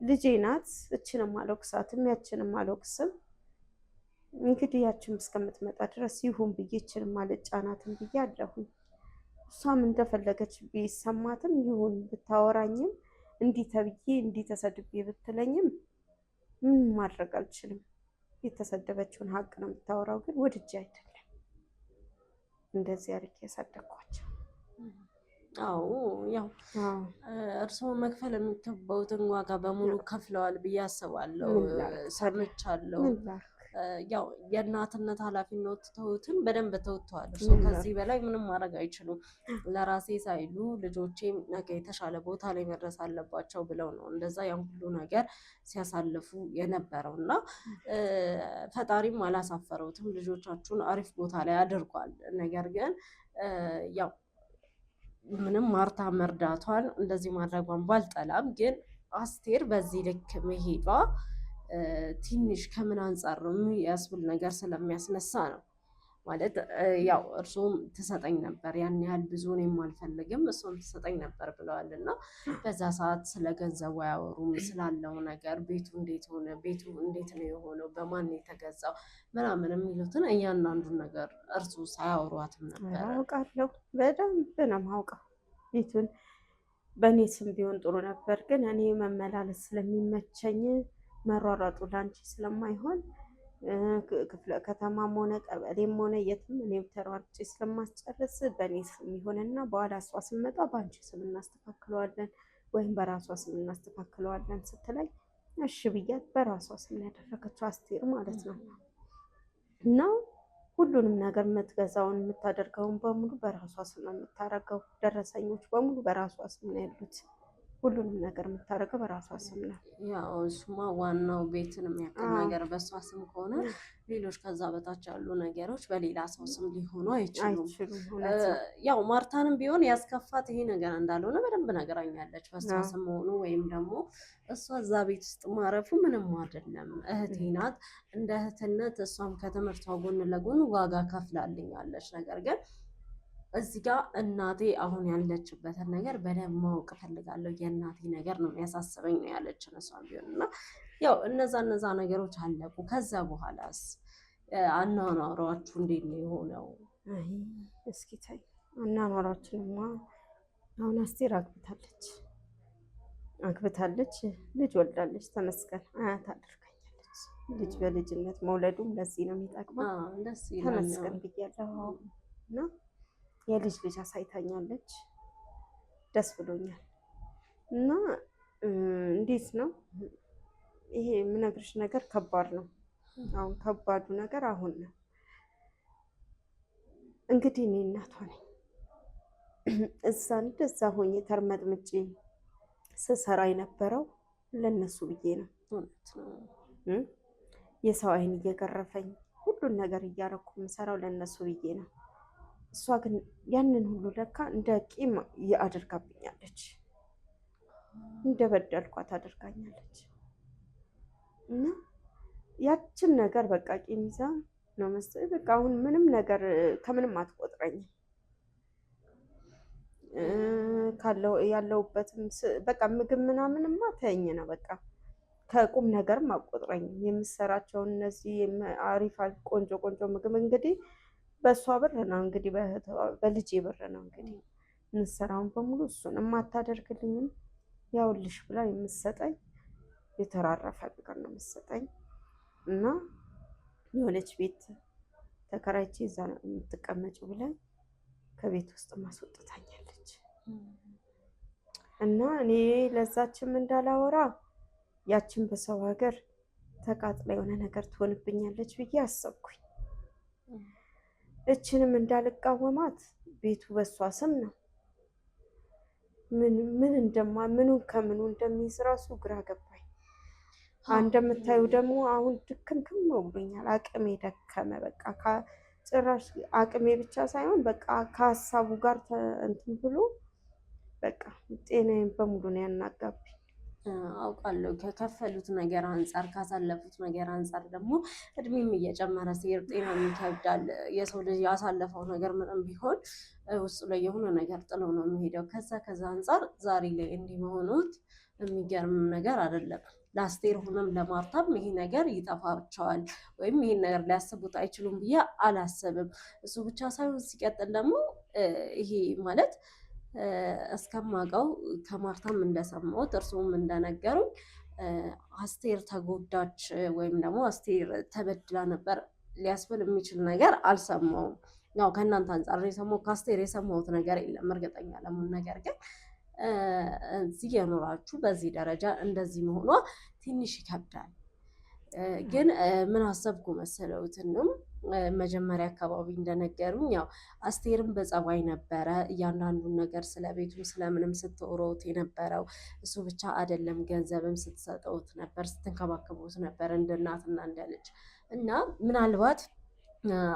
ልጄ ናት። እችንም አልወቅሳትም ያችንም አልወቅስም። እንግዲህ ያችም እስከምትመጣ ድረስ ይሁን ብዬ እችንም አልጫናትም ብዬ አለሁኝ። እሷም እንደፈለገች ቢሰማትም ይሁን ብታወራኝም እንዲህ ተብዬ እንዲህ ተሰድቤ ብትለኝም ምን ማድረግ አልችልም። የተሰደበችውን ሀቅ ነው የምታወራው፣ ግን ወድጄ አይደለም እንደዚህ አድርጌ ያሳደግኳቸው። አዎ ያው እርስዎ መክፈል የሚገባውትን ዋጋ በሙሉ ከፍለዋል ብዬ አስባለሁ። ሰምቻለሁ። ያው የእናትነት ኃላፊነትን በደንብ ተወጥተዋል። እርስዎ ከዚህ በላይ ምንም ማድረግ አይችሉም። ለራሴ ሳይሉ ልጆቼም ነገ የተሻለ ቦታ ላይ መድረስ አለባቸው ብለው ነው እንደዛ ያን ሁሉ ነገር ሲያሳልፉ የነበረው እና ፈጣሪም አላሳፈረውትም። ልጆቻችሁን አሪፍ ቦታ ላይ አድርጓል። ነገር ግን ያው ምንም ማርታ መርዳቷን እንደዚህ ማድረጓን ባልጠላም፣ ግን አስቴር በዚህ ልክ መሄዷ ትንሽ ከምን አንጻር ነው የሚያስብል ነገር ስለሚያስነሳ ነው። ማለት ያው እርሱም ትሰጠኝ ነበር ያን ያህል ብዙ እኔም አልፈልግም እሱም ትሰጠኝ ነበር ብለዋል እና በዛ ሰዓት ስለ ገንዘቡ አያወሩም። ስላለው ነገር ቤቱ እንዴት ሆነ፣ ቤቱ እንዴት ነው የሆነው፣ በማን የተገዛው ምናምን የሚሉትን እያንዳንዱን ነገር እርሱ ሳያወሯትም ነበር። አውቃለሁ፣ በደንብ ነው የማውቀው። ቤቱን በእኔ ስም ቢሆን ጥሩ ነበር፣ ግን እኔ መመላለስ ስለሚመቸኝ መሯሯጡ ላንቺ ስለማይሆን ክፍለ ከተማም ሆነ ቀበሌም ሆነ የትም እኔ ተሯርጬ ስለማስጨርስ በእኔ ስም ይሆንና በኋላ እሷ ስመጣ በአንቺ ስም እናስተካክለዋለን ወይም በራሷ ስም እናስተካክለዋለን ስትለኝ እሺ ብያት በራሷ ስም ያደረገችው አስቴር ማለት ነው። እና ሁሉንም ነገር የምትገዛውን የምታደርገውን በሙሉ በራሷ ስም ነው የምታደርገው። ደረሰኞች በሙሉ በራሷ ስም ነው ያሉት። ሁሉንም ነገር የምታደርገው በራሷ ስም ነው። ያው እሱማ ዋናው ቤትን የሚያክል ነገር በእሷ ስም ከሆነ ሌሎች ከዛ በታች ያሉ ነገሮች በሌላ ሰው ስም ሊሆኑ አይችሉም። ያው ማርታንም ቢሆን ያስከፋት ይሄ ነገር እንዳልሆነ በደንብ ነገራኛለች። በእሷ ስም መሆኑ ወይም ደግሞ እሷ እዛ ቤት ውስጥ ማረፉ ምንም አይደለም። እህቴ ናት። እንደ እህትነት እሷም ከትምህርቷ ጎን ለጎን ዋጋ ከፍላልኛለች። ነገር ግን እዚህ ጋር እናቴ አሁን ያለችበትን ነገር በደንብ ማወቅ እፈልጋለሁ። የእናቴ ነገር ነው የሚያሳስበኝ ነው ያለችን እሷም ቢሆን እና ያው እነዛ ነገሮች አለቁ። ከዛ በኋላስ አኗኗሯችሁ እንዴት ነው የሆነው? እስኪ ታይ አኗኗራችንማ አሁን አስቴር አግብታለች፣ ልጅ ወልዳለች። ተመስገን አያት አድርጋኛለች። ልጅ በልጅነት መውለዱም ለዚህ ነው የሚጠቅመው። ተመስገን ብያለሁ እና የልጅ አሳይታኛለች። ደስ ብሎኛል። እና እንዴት ነው ይሄ የምነግርሽ ነገር ከባድ ነው። አሁን ከባዱ ነገር አሁን ነው። እንግዲህ እኔ እናቷ ነኝ። እንደዛ ሆኜ ተርመጥምጬ ስሰራ የነበረው ለነሱ ብዬ ነው። የሰው አይን እየገረፈኝ ሁሉን ነገር እያረኩ የምሰራው ለነሱ ብዬ ነው። እሷ ግን ያንን ሁሉ ለካ እንደ ቂም አድርጋብኛለች፣ እንደበደልኳት አድርጋኛለች። እና ያችን ነገር በቃ ቂም ይዛ ነው መሰለኝ በቃ አሁን ምንም ነገር ከምንም አትቆጥረኝም። ያለሁበትም በቃ ምግብ ምናምንማ ተይኝ ነው በቃ ከቁም ነገርም አትቆጥረኝም። የምሰራቸውን እነዚህ አሪፍ ቆንጆ ምግብ እንግዲህ በእሷ ብር ነው እንግዲህ በልጄ ብር ነው እንግዲህ የምሰራውን በሙሉ እሱን የማታደርግልኝም ያውልሽ ብላ የምትሰጠኝ የተራረፈ ነገር ነው የምትሰጠኝ። እና የሆነች ቤት ተከራይቼ እዛ ነው የምትቀመጭ ብላኝ ከቤት ውስጥ ማስወጥታኛለች። እና እኔ ለዛችም እንዳላወራ ያችን በሰው ሀገር ተቃጥላ የሆነ ነገር ትሆንብኛለች ብዬ አሰብኩኝ። እችንም እንዳልቃወማት ቤቱ በሷ ስም ነው። ምኑን ከምኑ እንደሚይዝ ራሱ ግራ ገባኝ። እንደምታዩ ደግሞ አሁን ድክምክም ብሎኛል። አቅሜ ደከመ። በቃ ጭራሽ አቅሜ ብቻ ሳይሆን በቃ ከሀሳቡ ጋር እንትን ብሎ በቃ ጤናዬን በሙሉ ነው ያናጋብኝ። አውቃለሁ ከከፈሉት ነገር አንጻር ካሳለፉት ነገር አንጻር ደግሞ እድሜም እየጨመረ ሲሄድ ጤናም ይከብዳል። የሰው ልጅ ያሳለፈው ነገር ምንም ቢሆን ውስጡ ላይ የሆነ ነገር ጥሎ ነው የሚሄደው። ከዛ አንጻር ዛሬ ላይ እንዲህ መሆኑት የሚገርም ነገር አይደለም። ለአስቴር ሆነም ለማርታም ይሄ ነገር ይጠፋቸዋል ወይም ይሄን ነገር ሊያስቡት አይችሉም ብዬ አላስብም። እሱ ብቻ ሳይሆን ሲቀጥል ደግሞ ይሄ ማለት እስከማውቀው ከማርታም እንደሰማሁት እርስዎም እንደነገሩኝ አስቴር ተጎዳች ወይም ደግሞ አስቴር ተበድላ ነበር ሊያስብል የሚችል ነገር አልሰማውም። ያው ከእናንተ አንጻር የሰማሁት ከአስቴር የሰማሁት ነገር የለም እርግጠኛ ለመሆን። ነገር ግን እዚህ የኖራችሁ በዚህ ደረጃ እንደዚህ መሆኗ ትንሽ ይከብዳል። ግን ምን አሰብኩ መሰለውትንም መጀመሪያ አካባቢ እንደነገሩኝ ያው አስቴርም በጸባይ ነበረ እያንዳንዱን ነገር ስለ ቤቱም ስለምንም ስትወሮት የነበረው። እሱ ብቻ አይደለም ገንዘብም ስትሰጠውት ነበር፣ ስትንከባከቡት ነበር እንደ እናትና እንደ ልጅ። እና ምናልባት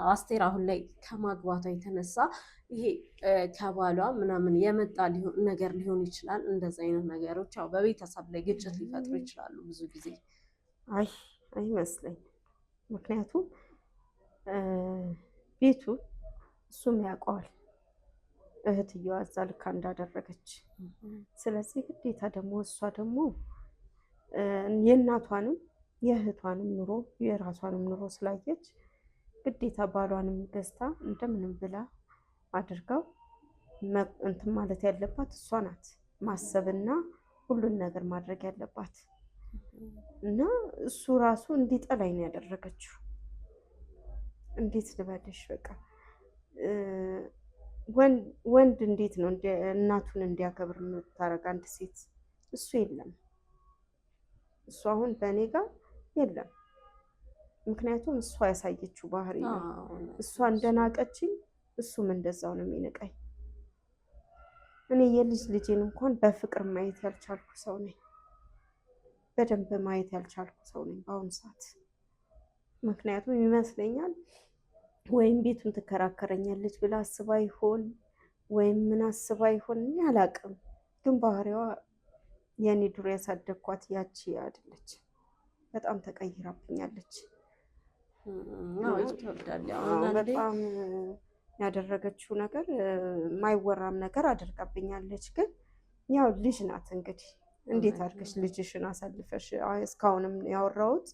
አስቴር አሁን ላይ ከማግባቷ የተነሳ ይሄ ከባሏ ምናምን የመጣ ነገር ሊሆን ይችላል። እንደዚህ አይነት ነገሮች ያው በቤተሰብ ላይ ግጭት ሊፈጥሩ ይችላሉ ብዙ ጊዜ። አይመስለኝም። ምክንያቱም ቤቱ እሱም ያውቀዋል እህትየዋ እዛ ልካ እንዳደረገች። ስለዚህ ግዴታ ደግሞ እሷ ደግሞ የእናቷንም የእህቷንም ኑሮ የራሷንም ኑሮ ስላየች ግዴታ ባሏንም ገዝታ እንደምንም ብላ አድርጋው እንትን ማለት ያለባት እሷ ናት። ማሰብና ሁሉን ነገር ማድረግ ያለባት እና እሱ ራሱ እንዲጠላኝ ነው ያደረገችው። እንዴት ልበልሽ፣ በቃ ወንድ እንዴት ነው እናቱን እንዲያከብር የምታረግ አንድ ሴት? እሱ የለም። እሱ አሁን በእኔ ጋር የለም። ምክንያቱም እሷ ያሳየችው ባህሪ ነው። እሷ እንደናቀችኝ እሱም እንደዛው ነው የሚንቀኝ። እኔ የልጅ ልጄን እንኳን በፍቅር ማየት ያልቻልኩ ሰው ነኝ። በደንብ ማየት ያልቻልኩ ሰው ነኝ በአሁኑ ሰዓት። ምክንያቱም ይመስለኛል ወይም ቤቱን ትከራከረኛለች ብላ አስባ ይሆን ወይም ምን አስባ ይሆን እኔ አላውቅም። ግን ባህሪዋ የኔ ዱር ያሳደግኳት ያቺ አይደለች። በጣም ተቀይራብኛለች። በጣም ያደረገችው ነገር የማይወራም ነገር አድርጋብኛለች። ግን ያው ልጅ ናት እንግዲህ እንዴት አድርገሽ ልጅሽን አሳልፈሽ እስካሁንም ያወራሁት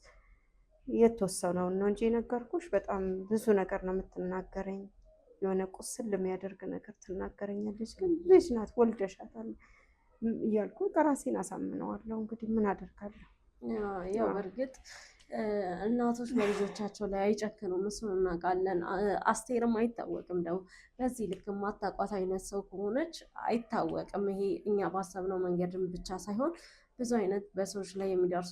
የተወሰነውን ነው እንጂ የነገርኩሽ በጣም ብዙ ነገር ነው የምትናገረኝ። የሆነ ቁስል የሚያደርግ ነገር ትናገረኛለች። ግን ልጅ ናት ወልደሻታል እያልኩ ራሴን አሳምነዋለሁ። እንግዲህ ምን አደርጋለሁ? ያው በእርግጥ እናቶች በልጆቻቸው ላይ አይጨክኑም፣ እሱን እናውቃለን። አስቴርም አይታወቅም ደግሞ በዚህ ልክ የማታውቋት አይነት ሰው ከሆነች አይታወቅም። ይሄ እኛ ባሰብነው መንገድም ብቻ ሳይሆን ብዙ አይነት በሰዎች ላይ የሚደርሱ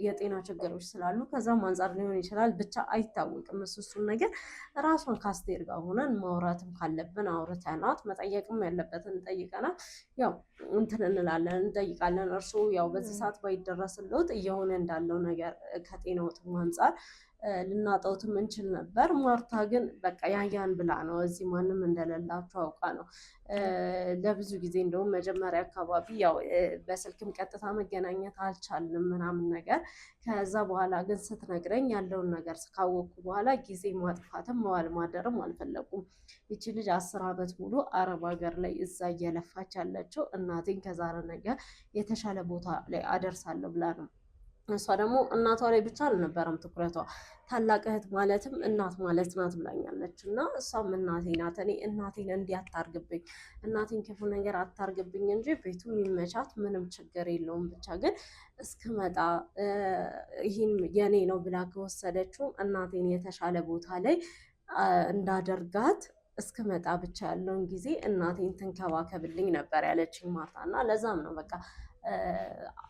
የጤና ችግሮች ስላሉ ከዛም አንጻር ሊሆን ይችላል። ብቻ አይታወቅም። እሱን ነገር ራሷን ከአስቴር ጋር ሆነን ማውራትም ካለብን አውርተናት መጠየቅም ያለበትን እንጠይቀናት ያው እንትን እንላለን እንጠይቃለን። እርሱ ያው በዚህ ሰዓት ባይደረስልዎት እየሆነ እንዳለው ነገር ከጤናዎትም አንጻር ልናጠውትም እንችል ነበር። ማርታ ግን በቃ ያያን ብላ ነው እዚህ ማንም እንደሌላቸው አውቃ ነው። ለብዙ ጊዜ እንደውም መጀመሪያ አካባቢ ያው በስልክም ቀጥታ መገናኘት አልቻልንም ምናምን ነገር። ከዛ በኋላ ግን ስትነግረኝ ያለውን ነገር ካወቅኩ በኋላ ጊዜ ማጥፋትም መዋል ማደርም አልፈለጉም። ይቺ ልጅ 10 ዓመት ሙሉ አረብ ሀገር ላይ እዛ እየለፋች ያለችው እናቴን ከዛሬ ነገ የተሻለ ቦታ ላይ አደርሳለሁ ብላ ነው። እሷ ደግሞ እናቷ ላይ ብቻ አልነበረም ትኩረቷ፣ ታላቅ እህት ማለትም እናት ማለት ናት ብላኛለች። እና እሷም እናቴ ናት፣ እኔ እናቴን እንዲህ አታርግብኝ፣ እናቴን ክፉ ነገር አታርግብኝ እንጂ ቤቱ የሚመቻት ምንም ችግር የለውም፣ ብቻ ግን እስክመጣ ይህን የኔ ነው ብላ ከወሰደችው እናቴን የተሻለ ቦታ ላይ እንዳደርጋት እስክመጣ ብቻ ያለውን ጊዜ እናቴን ትንከባከብልኝ ነበር ያለችኝ ማርታ። እና ለዛም ነው በቃ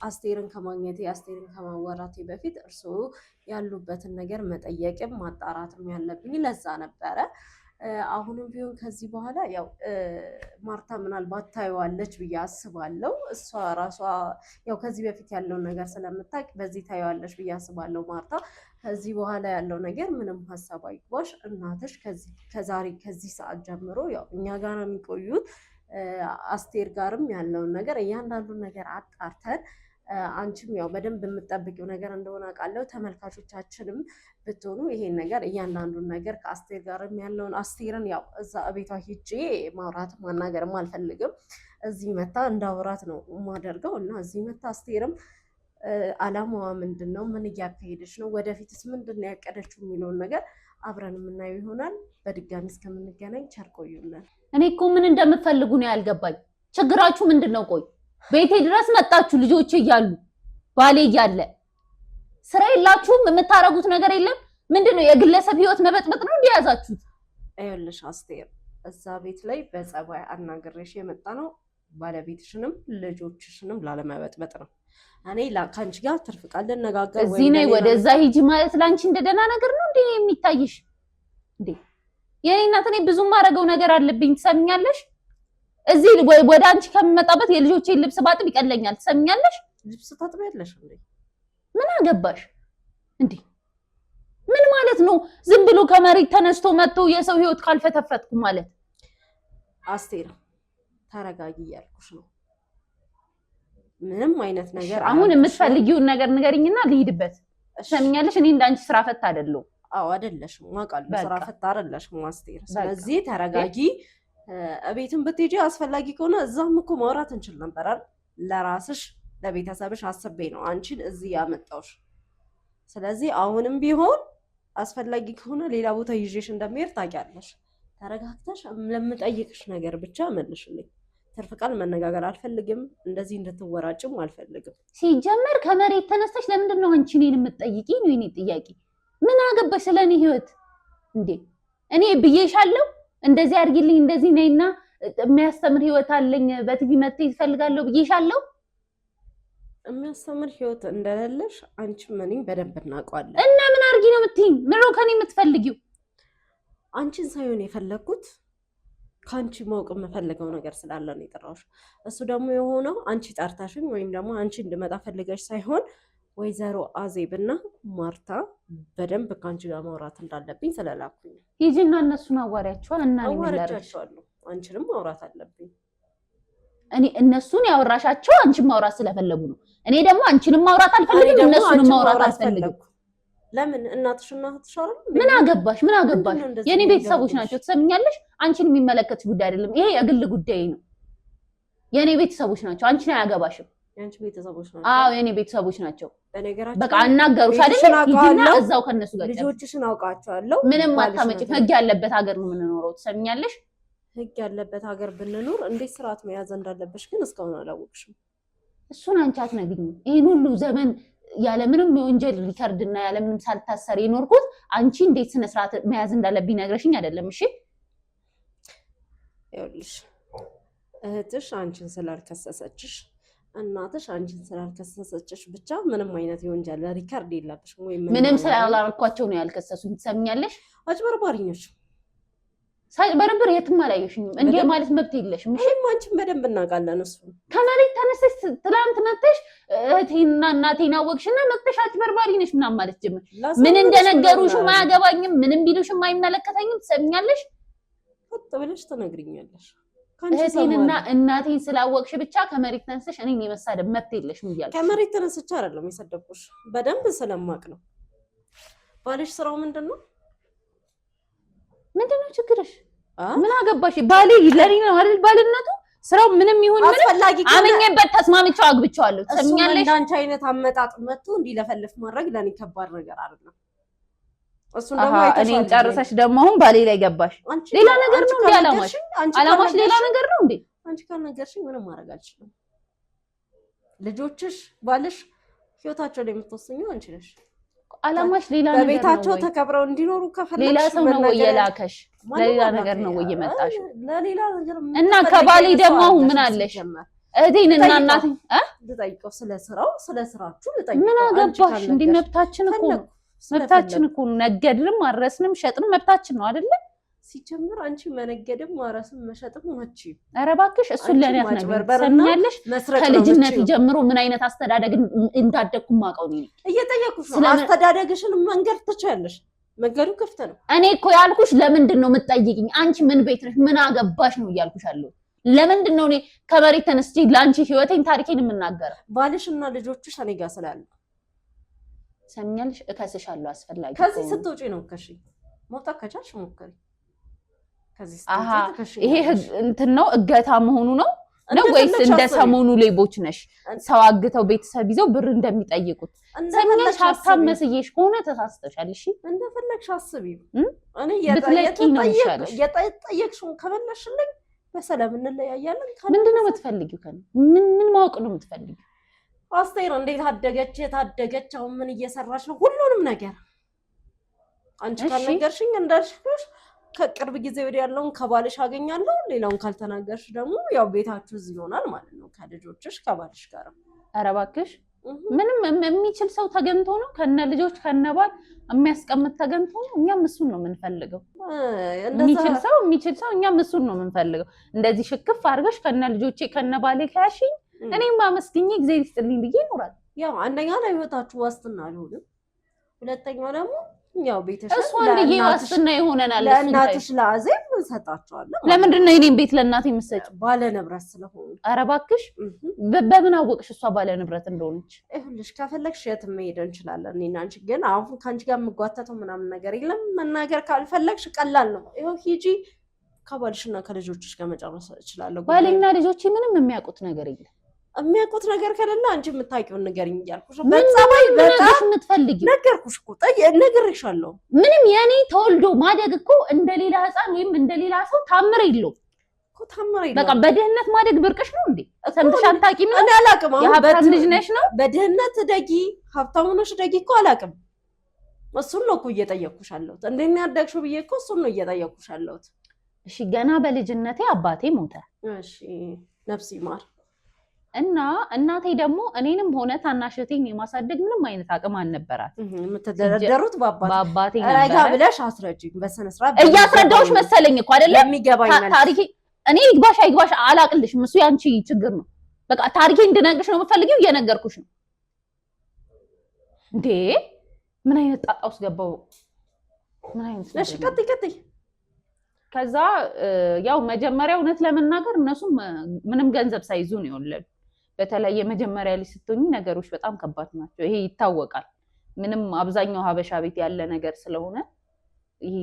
አስቴርን ከማግኘቴ አስቴርን ከማወራቴ በፊት እርስዎ ያሉበትን ነገር መጠየቅም ማጣራትም ያለብኝ ለዛ ነበረ። አሁንም ቢሆን ከዚህ በኋላ ያው ማርታ ምናልባት ታየዋለች ብዬ አስባለሁ። እሷ ራሷ ያው ከዚህ በፊት ያለውን ነገር ስለምታውቅ በዚህ ታየዋለች ብዬ አስባለሁ። ማርታ ከዚህ በኋላ ያለው ነገር ምንም ሀሳብ አይግባሽ። እናትሽ ከዚህ ሰዓት ጀምሮ ያው እኛ ጋር ነው የሚቆዩት። አስቴር ጋርም ያለውን ነገር እያንዳንዱን ነገር አጣርተን አንቺም ያው በደንብ የምትጠብቂው ነገር እንደሆነ አውቃለሁ። ተመልካቾቻችንም ብትሆኑ ይሄን ነገር እያንዳንዱን ነገር ከአስቴር ጋርም ያለውን አስቴርን ያው እዛ ቤቷ ሂጄ ማውራት ማናገርም አልፈልግም። እዚህ መታ እንዳውራት ነው የማደርገው። እና እዚህ መታ አስቴርም አላማዋ ምንድን ነው፣ ምን እያካሄደች ነው፣ ወደፊትስ ምንድን ነው ያቀደችው የሚለውን ነገር አብረን የምናየው ይሆናል። በድጋሚ እስከምንገናኝ ቸር ቆዩልን። እኔ እኮ ምን እንደምትፈልጉ ነው ያልገባኝ። ችግራችሁ ምንድን ነው? ቆይ ቤቴ ድረስ መጣችሁ ልጆቼ እያሉ ባሌ እያለ ስራ የላችሁም? የምታረጉት ነገር የለም? ምንድነው? የግለሰብ ህይወት መበጥበጥ ነው እንዲያዛችሁት? አይወልሽ አስቴር፣ እዛ ቤት ላይ በጸባይ አናግሬሽ የመጣ ነው ባለቤትሽንም ልጆችሽንም ላለመበጥበጥ ነው። እኔ ከአንቺ ጋር ትርፍ ቃል ልነጋገር እዚህ ነይ ወደዛ ሂጂ ማለት ላንቺ እንደደና ነገር ነው እንዴ የሚታይሽ? እንዴ የኔ እናት እኔ ብዙ ማረገው ነገር አለብኝ ትሰሚኛለሽ? እዚህ ወደ አንቺ ከመጣበት የልጆቼን ልብስ ባጥብ ይቀለኛል። ትሰሚኛለሽ? ልብስ ታጥቢያለሽ እንዴ? ምን አገባሽ እንዴ? ምን ማለት ነው? ዝም ብሎ ከመሬት ተነስቶ መጥቶ የሰው ህይወት ካልፈተፈትኩ ማለት? አስቴር ተረጋጊ እያልኩሽ ነው። ምንም አይነት ነገር አሁን የምትፈልጊውን ነገር ንገሪኝና ልሂድበት። ትሰሚኛለሽ? እኔ እንዳንቺ ስራ ፈት አይደለሁ። አዎ አይደለሽም፣ ማውቃለሁ። ስራ ፈት አይደለሽም አስቴር። ስለዚህ ተረጋጊ። እቤትም ብትሄጂ አስፈላጊ ከሆነ እዛም እኮ ማውራት እንችል ነበር አይደል? ለራስሽ ለቤተሰብሽ አስቤ ነው አንቺን እዚህ ያመጣውሽ። ስለዚህ አሁንም ቢሆን አስፈላጊ ከሆነ ሌላ ቦታ ይዤሽ እንደምሄድ ታውቂያለሽ። ተረጋግተሽ ለምጠይቅሽ ነገር ብቻ መልሽልኝ። ትርፍ ቃል መነጋገር አልፈልግም። እንደዚህ እንድትወራጭም አልፈልግም። ሲጀመር ከመሬት ተነስተሽ ለምንድን ነው አንቺ እኔን የምትጠይቂ? ነው የኔ ጥያቄ። ምን አገባሽ ስለኔ ህይወት እንዴ? እኔ ብዬሻለሁ እንደዚህ አድርጊልኝ እንደዚህ ነይና የሚያስተምር ህይወት አለኝ በቲቪ መጥተሽ እፈልጋለሁ ብዬሻለሁ። የሚያስተምር ህይወት እንደሌለሽ አንቺም እኔም በደንብ እናውቀዋለን። እና ምን አድርጊ ነው የምትይኝ? ምን ነው ከኔ የምትፈልጊው? አንቺን ሳይሆን የፈለኩት ካንቺ ማወቅ የምፈልገው ነገር ስላለ ነው የጠራሁሽ። እሱ ደግሞ የሆነው አንቺ ጠርታሽኝ ወይም ደግሞ አንቺ እንድመጣ ፈልገሽ ሳይሆን ወይዘሮ አዜብና ማርታ በደንብ ካንቺ ጋር ማውራት እንዳለብኝ ስለላኩኝ ሂጂና እነሱን አዋሪያቸዋል እና አዋራቻቸዋለሁ። አንቺንም ማውራት አለብኝ። እኔ እነሱን ያወራሻቸው አንቺን ማውራት ስለፈለጉ ነው። እኔ ደግሞ አንቺንም ማውራት አልፈልግም፣ እነሱንም ማውራት አልፈልግም። ለምን? እናትሽና እህትሽ አይደል? ምን አገባሽ? ምን አገባሽ? የኔ ቤተሰቦች ናቸው። ትሰምኛለሽ? አንቺን የሚመለከት ጉዳይ አይደለም ይሄ፣ የግል ጉዳይ ነው። የኔ ቤተሰቦች ናቸው፣ አንቺን አያገባሽም። የአንቺ ቤተሰቦች ናቸው? አዎ የኔ ቤተሰቦች ናቸው። በነገራችን በቃ አናገሩሽ አይደል? ሂጂና እዛው ከነሱ ጋር ልጆችሽን አውቃቸዋለሁ። ምንም አታመጪም። ህግ ያለበት ሀገር ነው የምንኖረው። ትሰምኛለሽ? ህግ ያለበት ሀገር ብንኖር እንዴት ስርዓት መያዝ እንዳለብሽ ግን እስካሁን አላወቅሽም። እሱን አንቺ አትነግሪኝም። ይሄን ሁሉ ዘመን ያለምንም የወንጀል ሪከርድ እና ያለምንም ሳልታሰር የኖርኩት አንቺ እንዴት ስነ ስርዓት መያዝ እንዳለብኝ ነግረሽኝ አይደለም። እሺ ይኸውልሽ እህትሽ አንቺን ስላልከሰሰችሽ እናትሽ አንቺን ስላልከሰሰችሽ ብቻ ምንም አይነት የወንጀል ሪከርድ የለብሽም። ወይ ምንም ስላላልኳቸው ነው ያልከሰሱኝ። ትሰምኛለሽ? አጭበርባሪ ነሽ። ሳጭበረብር የትም አላየሽኝም። እንዴ ማለት መብት የለሽም። እሺ አንቺን በደንብ እናውቃለን። እሱ ከመሬት ተነስተሽ ትላንት መጥተሽ እህቴና እናቴን አወቅሽና መጥተሽ አጭበርባሪ ነሽ ምናምን ማለት ጀመር። ምን እንደነገሩሽም አያገባኝም፣ ምንም ቢሉሽም አይመለከተኝም። ትሰምኛለሽ? ወጥ ብለሽ ትነግሪኛለሽ። እህቴንና እናቴን ስላወቅሽ ብቻ ከመሬት ተነስተሽ እኔን የመሳደብ መብት የለሽም እያልኩ ከመሬት ተነስቼ አይደለም የሰደብኩሽ፣ በደንብ ስለማቅ ነው። ባልሽ ስራው ምንድነው? ምንድነው ችግርሽ? ምን አገባሽ? ባሌ ለኔ ነው አይደል? ባልነቱ ስራው ምንም ይሁን ምንም አመኘበት ተስማምቼው አግብቼዋለሁ። ትሰምኛለሽ? እንዳንቺ አይነት አመጣጥ መጥቶ እንዲለፈልፍ ማድረግ ለኔ ከባድ ነገር አይደለም። እሱን ደግሞ እኔን ጨርሰሽ ደግሞ አሁን ባሌ ላይ ገባሽ። ሌላ ነገር ነው እንዴ አላማሽ? አላማሽ ሌላ ነገር ነው እንዴ? አንቺ ካልነገርሽኝ ምንም ማድረግ አልችልም። ልጆችሽ፣ ባልሽ ህይወታቸው ላይ የምትወስኚው አንቺ ነሽ። አላማሽ ሌላ ነገር ነው። በቤታቸው ተከብረው እንዲኖሩ ከፈለግሽ ሌላ ሰው ነው ወይ የላከሽ? ለሌላ ነገር ነው ወይ የመጣሽ? ለሌላ ነገር እና ከባሌ ደግሞ አሁን ምን አለሽ? እህቴን እና እናቴን ልጠይቀው፣ ስለ ስራችሁ ልጠይቀው። ምን አገባሽ? እንዴ መብታችን እኮ ነው። መብታችን እኮ ነው። ነገድንም አረስንም ሸጥንም መብታችን ነው አይደለ? ሲጀምር አንቺ መነገድም ማረስም መሸጥም ማቺ። ኧረ እባክሽ እሱን ለኔ አትነግሪኝ። ከልጅነት ጀምሮ ምን አይነት አስተዳደግ እንዳደግኩ ማውቀው ነኝ። እየጠየኩሽ ነው። አስተዳደግሽን መንገድ ትችያለሽ፣ መንገዱ ክፍት ነው። እኔ እኮ ያልኩሽ ለምንድን ነው የምትጠይቂኝ? አንቺ ምን ቤት ነሽ? ምን አገባሽ ነው እያልኩሽ አለሁ። ለምንድን ነው እኔ ከመሬት ተነስቼ ለአንቺ ህይወቴን ታሪኬን የምናገረው? ባልሽና ልጆችሽ እኔ ጋር ስላሉ ሰምኛለሽ። እከስሻለሁ አስፈላጊ ከዚህ ስትወጪ ነው። ከሺ መውጣት ከቻልሽ ሞክሪ። ይሄ እንትን ነው እገታ መሆኑ ነው ወይስ እንደ ሰሞኑ ሌቦች ነሽ ሰው አግተው ቤተሰብ ይዘው ብር እንደሚጠይቁት? ሰምኛለሽ። ሀብታም መስዬሽ ከሆነ ተሳስተሻል። እሺ እንደፈለግሽ አስቢው። እኔ ብትለቂ ነው ይሻልሽ። የጠየቅሽውን ከበላሽልኝ በሰላም እንለያያለን። ምንድነው የምትፈልጊው? ከእኔ ምን ማወቅ ነው የምትፈልጊው? አስቴር እንዴት አደገች? የታደገች አሁን ምን እየሰራች ነው? ሁሉንም ነገር አንቺ ካልነገርሽኝ እንዳልሽሽ ከቅርብ ጊዜ ወዲህ ያለውን ከባልሽ አገኛለሁ። ሌላውን ካልተናገርሽ ደግሞ ያው ቤታችሁ እዚህ ይሆናል ማለት ነው፣ ከልጆችሽ ከባልሽ ጋር። ኧረ እባክሽ ምንም የሚችል ሰው ተገንቶ ነው ከነ ልጆች ከነ ባል የሚያስቀምጥ ተገንቶ ነው። እኛም እሱን ነው የምንፈልገው። የሚችል ሰው እኛም እሱን ነው የምንፈልገው። እንደዚህ ሽክፍ አድርገሽ ከነ ልጆቼ ከነ ባሌ ከያሽኝ እኔም አመስግኜ ጊዜ ይስጥልኝ ብዬ ይኖራል። ያው አንደኛ ለህይወታችሁ ዋስትና አልሆንም፣ ሁለተኛው ደግሞ ያው ቤተሰብ እሷን ብዬ ዋስትና ይሆነናል። ለእናትሽ ለአዜብ እንሰጣቸዋለን። ለምንድን ነው የኔን ቤት ለእናቴ የምትሰጪው? ባለ ንብረት ስለሆኑ። ኧረ እባክሽ በምን አወቅሽ እሷ ባለ ንብረት እንደሆነች? ይኸውልሽ ከፈለግሽ የትም መሄድ እንችላለን እኔና አንቺ። ግን አሁን ከአንቺ ጋር የምጓተተው ምናምን ነገር የለም። መናገር ካልፈለግሽ ቀላል ነው። ይኸው ሂጂ ከባልሽና ከልጆችሽ ጋር መጨረስ እችላለሁ። ባሌና ልጆቼ ምንም የሚያውቁት ነገር የለም። የሚያውቁት ነገር ከሌለ አንቺ የምታውቂውን ንገሪኝ እያልኩሽ ነው። በጸባይ በጣም የምትፈልጊው ነገርኩሽ እኮ ነግሬሻለሁ። ምንም የኔ ተወልዶ ማደግ እኮ እንደሌላ ህፃን ወይም እንደሌላ ሰው ታምር የለውም እኮ ታምር የለውም። በቃ በድህነት ማደግ ብርቅሽ ነው እንዴ? ሰምተሽ አታውቂም? እኔ አላውቅም። የሀብታም ልጅ ነሽ ነው? በድህነት ደጊ ሀብታም ሆነሽ ደጊ እኮ አላውቅም። እሱን ነው እኮ እየጠየቅኩሽ ያለሁት። እንዴት ነው ያደግሽው ብዬ እኮ እሱን ነው እየጠየቅኩሽ ያለሁት። እሺ ገና በልጅነቴ አባቴ ሞተ። እሺ ነፍስ ይማር። እና እናቴ ደግሞ እኔንም ሆነ ታናሽ እህቴን የማሳደግ ምንም አይነት አቅም አልነበራት። የምትደረደሩት በአባቴ ረጋ ነበር። ብለሽ አስረጅኝ በስነ ስርዓት እያስረዳሁሽ መሰለኝ እኮ አይደለ? የሚገባኝ ታሪኬ እኔ ይግባሽ አይግባሽ አላቅልሽም፣ እሱ ያንቺ ችግር ነው። በቃ ታሪኬ እንድነግርሽ ነው የምፈልጊው፣ እየነገርኩሽ ነው። እንዴ ምን አይነት ጣጣ ውስጥ ገባው? ምን አይነት እሺ፣ ቀጥይ። ከዛ ያው መጀመሪያ እውነት ለመናገር እነሱም ምንም ገንዘብ ሳይዙ ነው የወለዱ። በተለይ የመጀመሪያ ልጅ ስትሆኚ ነገሮች በጣም ከባድ ናቸው። ይሄ ይታወቃል። ምንም አብዛኛው ሀበሻ ቤት ያለ ነገር ስለሆነ ይሄ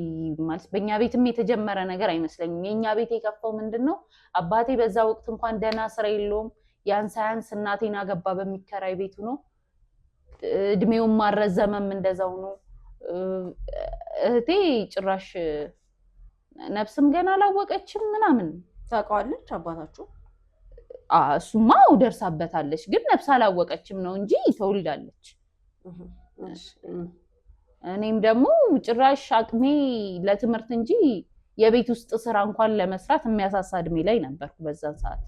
ማለት በእኛ ቤትም የተጀመረ ነገር አይመስለኝም። የእኛ ቤት የከፋው ምንድነው አባቴ በዛ ወቅት እንኳን ደህና ስራ የለውም። ያን ሳያንስ እናቴን አገባ በሚከራይ ቤቱ ነው። እድሜውን ማረዘመም እንደዛው ነው። እህቴ ጭራሽ ነፍስም ገና አላወቀችም ምናምን። ታውቀዋለች አባታችሁ? እሱማ ደርሳበታለች፣ ግን ነፍስ አላወቀችም ነው እንጂ ተወልዳለች። እኔም ደግሞ ጭራሽ አቅሜ ለትምህርት እንጂ የቤት ውስጥ ስራ እንኳን ለመስራት የሚያሳሳ እድሜ ላይ ነበርኩ በዛን ሰዓት።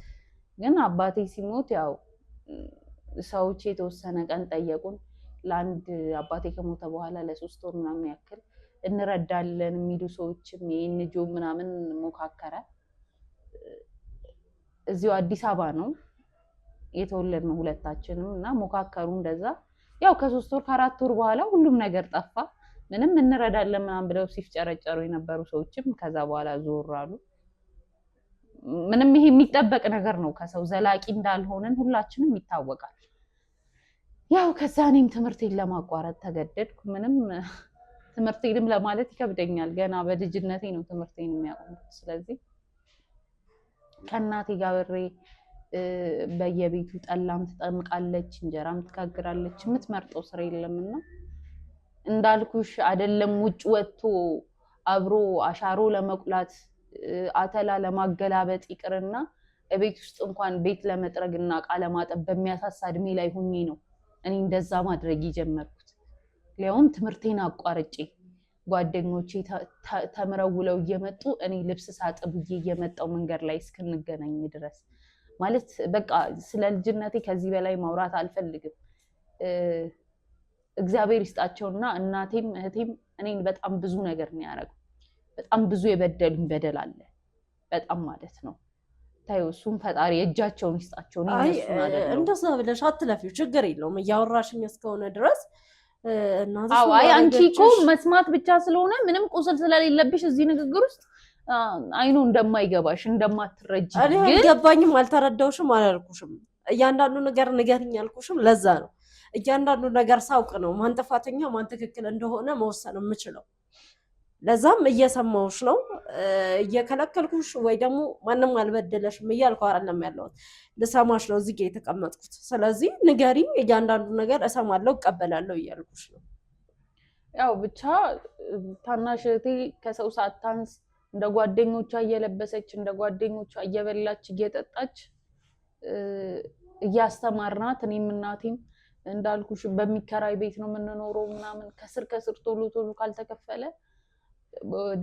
ግን አባቴ ሲሞት ያው ሰዎች የተወሰነ ቀን ጠየቁን። ለአንድ አባቴ ከሞተ በኋላ ለ3 ወር ምናምን ያክል እንረዳለን የሚሉ ሰዎችም የንጆ ምናምን ሞካከረ። እዚሁ አዲስ አበባ ነው የተወለድነው ሁለታችንም እና ሞካከሩ እንደዛ። ያው ከ3 ወር ከ4 ወር በኋላ ሁሉም ነገር ጠፋ። ምንም እንረዳለን ምናምን ብለው ሲፍጨረጨሩ የነበሩ ሰዎችም ከዛ በኋላ ዞር አሉ። ምንም ይሄ የሚጠበቅ ነገር ነው፣ ከሰው ዘላቂ እንዳልሆነን ሁላችንም ይታወቃል። ያው ከዛ እኔም ትምህርቴን ለማቋረጥ ተገደድኩ። ምንም ትምህርቴንም ለማለት ይከብደኛል። ገና በልጅነቴ ነው ትምህርቴን የሚያቆምኩት። ስለዚህ ከእናቴ ጋር አብሬ በየቤቱ ጠላም ትጠምቃለች፣ እንጀራም ትጋግራለች። የምትመርጠው ስራ የለምና እንዳልኩሽ አይደለም ውጭ ወጥቶ አብሮ አሻሮ ለመቁላት አተላ ለማገላበጥ ይቅርና ቤት ውስጥ እንኳን ቤት ለመጥረግና ዕቃ ለማጠብ በሚያሳሳ እድሜ ላይ ሆኜ ነው እኔ እንደዛ ማድረግ የጀመርኩት። ሊያውም ትምህርቴን አቋርጬ ጓደኞቼ ተምረው ውለው እየመጡ እኔ ልብስ ሳጥብ እየመጣው መንገድ ላይ እስክንገናኝ ድረስ ማለት በቃ ስለ ልጅነቴ ከዚህ በላይ ማውራት አልፈልግም። እግዚአብሔር ይስጣቸውና እናቴም እህቴም እኔን በጣም ብዙ ነገር ነው ያደረጉ። በጣም ብዙ የበደሉኝ በደል አለ፣ በጣም ማለት ነው። ታዩ እሱም ፈጣሪ እጃቸውን ይስጣቸው። እኔ እነሱን አይደለም እንደዛ ብለሽ አትለፊው፣ ችግር የለውም እያወራሽኝ እስከሆነ ድረስ አይ አንቺ እኮ መስማት ብቻ ስለሆነ ምንም ቁስል ስለሌለብሽ እዚህ ንግግር ውስጥ አይኑ እንደማይገባሽ እንደማትረጂ እኔ አልገባኝም፣ አልተረዳውሽም፣ አላልኩሽም። እያንዳንዱ ነገር ንገሪኝ ያልኩሽም ለዛ ነው። እያንዳንዱ ነገር ሳውቅ ነው ማን ጥፋተኛ ማን ትክክል እንደሆነ መወሰን የምችለው። ለዛም እየሰማሁሽ ነው። እየከለከልኩሽ ወይ ደግሞ ማንም አልበደለሽም እያልኩ አይደለም ያለሁት፣ ልሰማሽ ነው እዚህ ጋር የተቀመጥኩት። ስለዚህ ንገሪኝ፣ እያንዳንዱ ነገር እሰማለሁ እቀበላለሁ እያልኩሽ ነው። ያው ብቻ ታናሽ እህቴ ከሰው ሳታንስ እንደ ጓደኞቿ እየለበሰች እንደ ጓደኞቿ እየበላች እየጠጣች እያስተማርናት፣ እኔም እናቴም እንዳልኩሽ በሚከራይ ቤት ነው የምንኖረው ምናምን ከስር ቶሎ ካልተከፈለ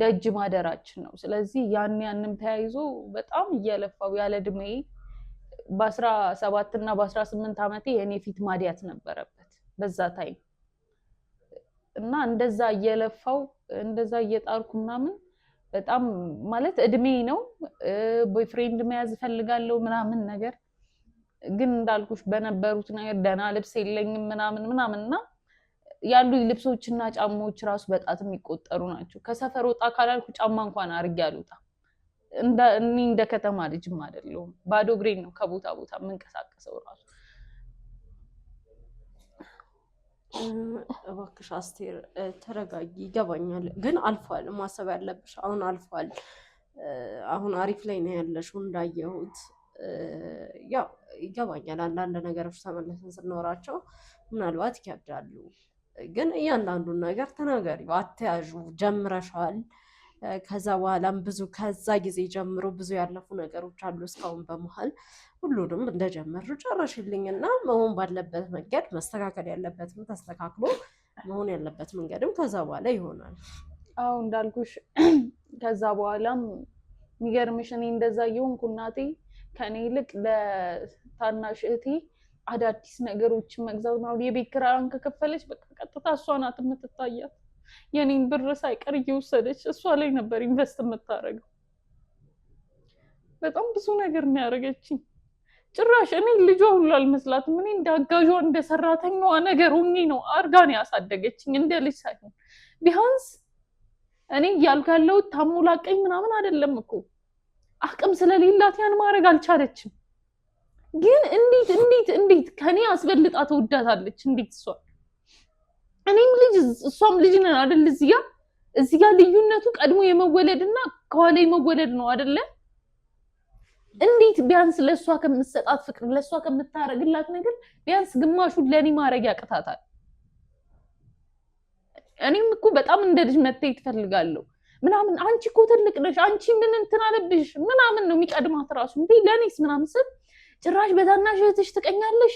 ደጅ ማደራችን ነው። ስለዚህ ያንም ተያይዞ በጣም እየለፋው ያለ እድሜ በ17 እና በ18 ዓመቴ የኔ ፊት ማዲያት ነበረበት በዛ ታይም እና እንደዛ እየለፋው እንደዛ እየጣርኩ ምናምን በጣም ማለት እድሜ ነው ቦይፍሬንድ መያዝ ፈልጋለሁ ምናምን ነገር ግን እንዳልኩሽ በነበሩት ነገር ደህና ልብስ የለኝም ምናምንና ያሉ ልብሶችና ጫማዎች ራሱ በጣት የሚቆጠሩ ናቸው። ከሰፈር ወጣ ካላልኩ ጫማ እንኳን አድርጌ አልወጣም። እንደ ከተማ ልጅም አይደለሁም። ባዶ እግሬን ነው ከቦታ ቦታ የምንቀሳቀሰው ራሱ። እባክሽ አስቴር ተረጋጊ። ይገባኛል፣ ግን አልፏል። ማሰብ ያለብሽ አሁን አልፏል። አሁን አሪፍ ላይ ነው ያለሽው እንዳየሁት። ያው ይገባኛል፣ አንዳንድ ነገሮች ተመለሰን ስንኖራቸው ምናልባት ይከብዳሉ። ግን እያንዳንዱን ነገር ተናገሪ፣ አትያዡ። ጀምረሻል። ከዛ በኋላም ከዛ ጊዜ ጀምሮ ብዙ ያለፉ ነገሮች አሉ። እስካሁን በመሀል ሁሉንም እንደጀመርሽ ጨረሽልኝና መሆን ባለበት መንገድ መስተካከል ያለበትም ተስተካክሎ መሆን ያለበት መንገድም ከዛ በኋላ ይሆናል። አዎ እንዳልኩሽ ከዛ በኋላም የሚገርምሽ እኔ እንደዛ የሆንኩ እናቴ ከኔ ይልቅ ለታናሽ እህቴ አዳዲስ ነገሮችን መግዛት ነው። የቤት ኪራይዋን ከከፈለች በቃ ቀጥታ እሷ ናት የምትታያት። የኔን ብር ሳይቀር እየወሰደች እሷ ላይ ነበር ኢንቨስት የምታደርገው። በጣም ብዙ ነገር ነው ያደረገችኝ። ጭራሽ እኔ ልጇ ሁሉ አልመስላትም። እኔ እንደ አጋዧ እንደ ሰራተኛዋ ነገር ሆኜ ነው አርጋ ነው ያሳደገችኝ፣ እንደ ልጅ ሳይሆን። ቢያንስ እኔ እያልኩ ያለሁት ታሞላቀኝ ምናምን አይደለም እኮ፣ አቅም ስለሌላት ያን ማድረግ አልቻለችም። ግን እንዴት ከኔ አስበልጣ ተወዳታለች? እንዴት እሷ እኔም ልጅ እሷም ልጅ ነን አይደል? እዚህ ጋር ልዩነቱ ቀድሞ የመወለድና ከኋላ የመወለድ ነው አይደለ? እንዴት ቢያንስ ለሷ ከምትሰጣት ፍቅር ለሷ ከምታረግላት ነገር ቢያንስ ግማሹን ለኔ ማድረግ ያቅታታል? እኔም እኮ በጣም እንደ ልጅ መታየት ፈልጋለሁ ምናምን። አንቺ እኮ ትልቅ ነሽ፣ አንቺ ምን እንትን አለብሽ ምናምን ነው የሚቀድማት ራሱ። እንዴ ለኔስ ምናምን ስል ጭራሽ በታናሽ እህትሽ ትቀኛለሽ፣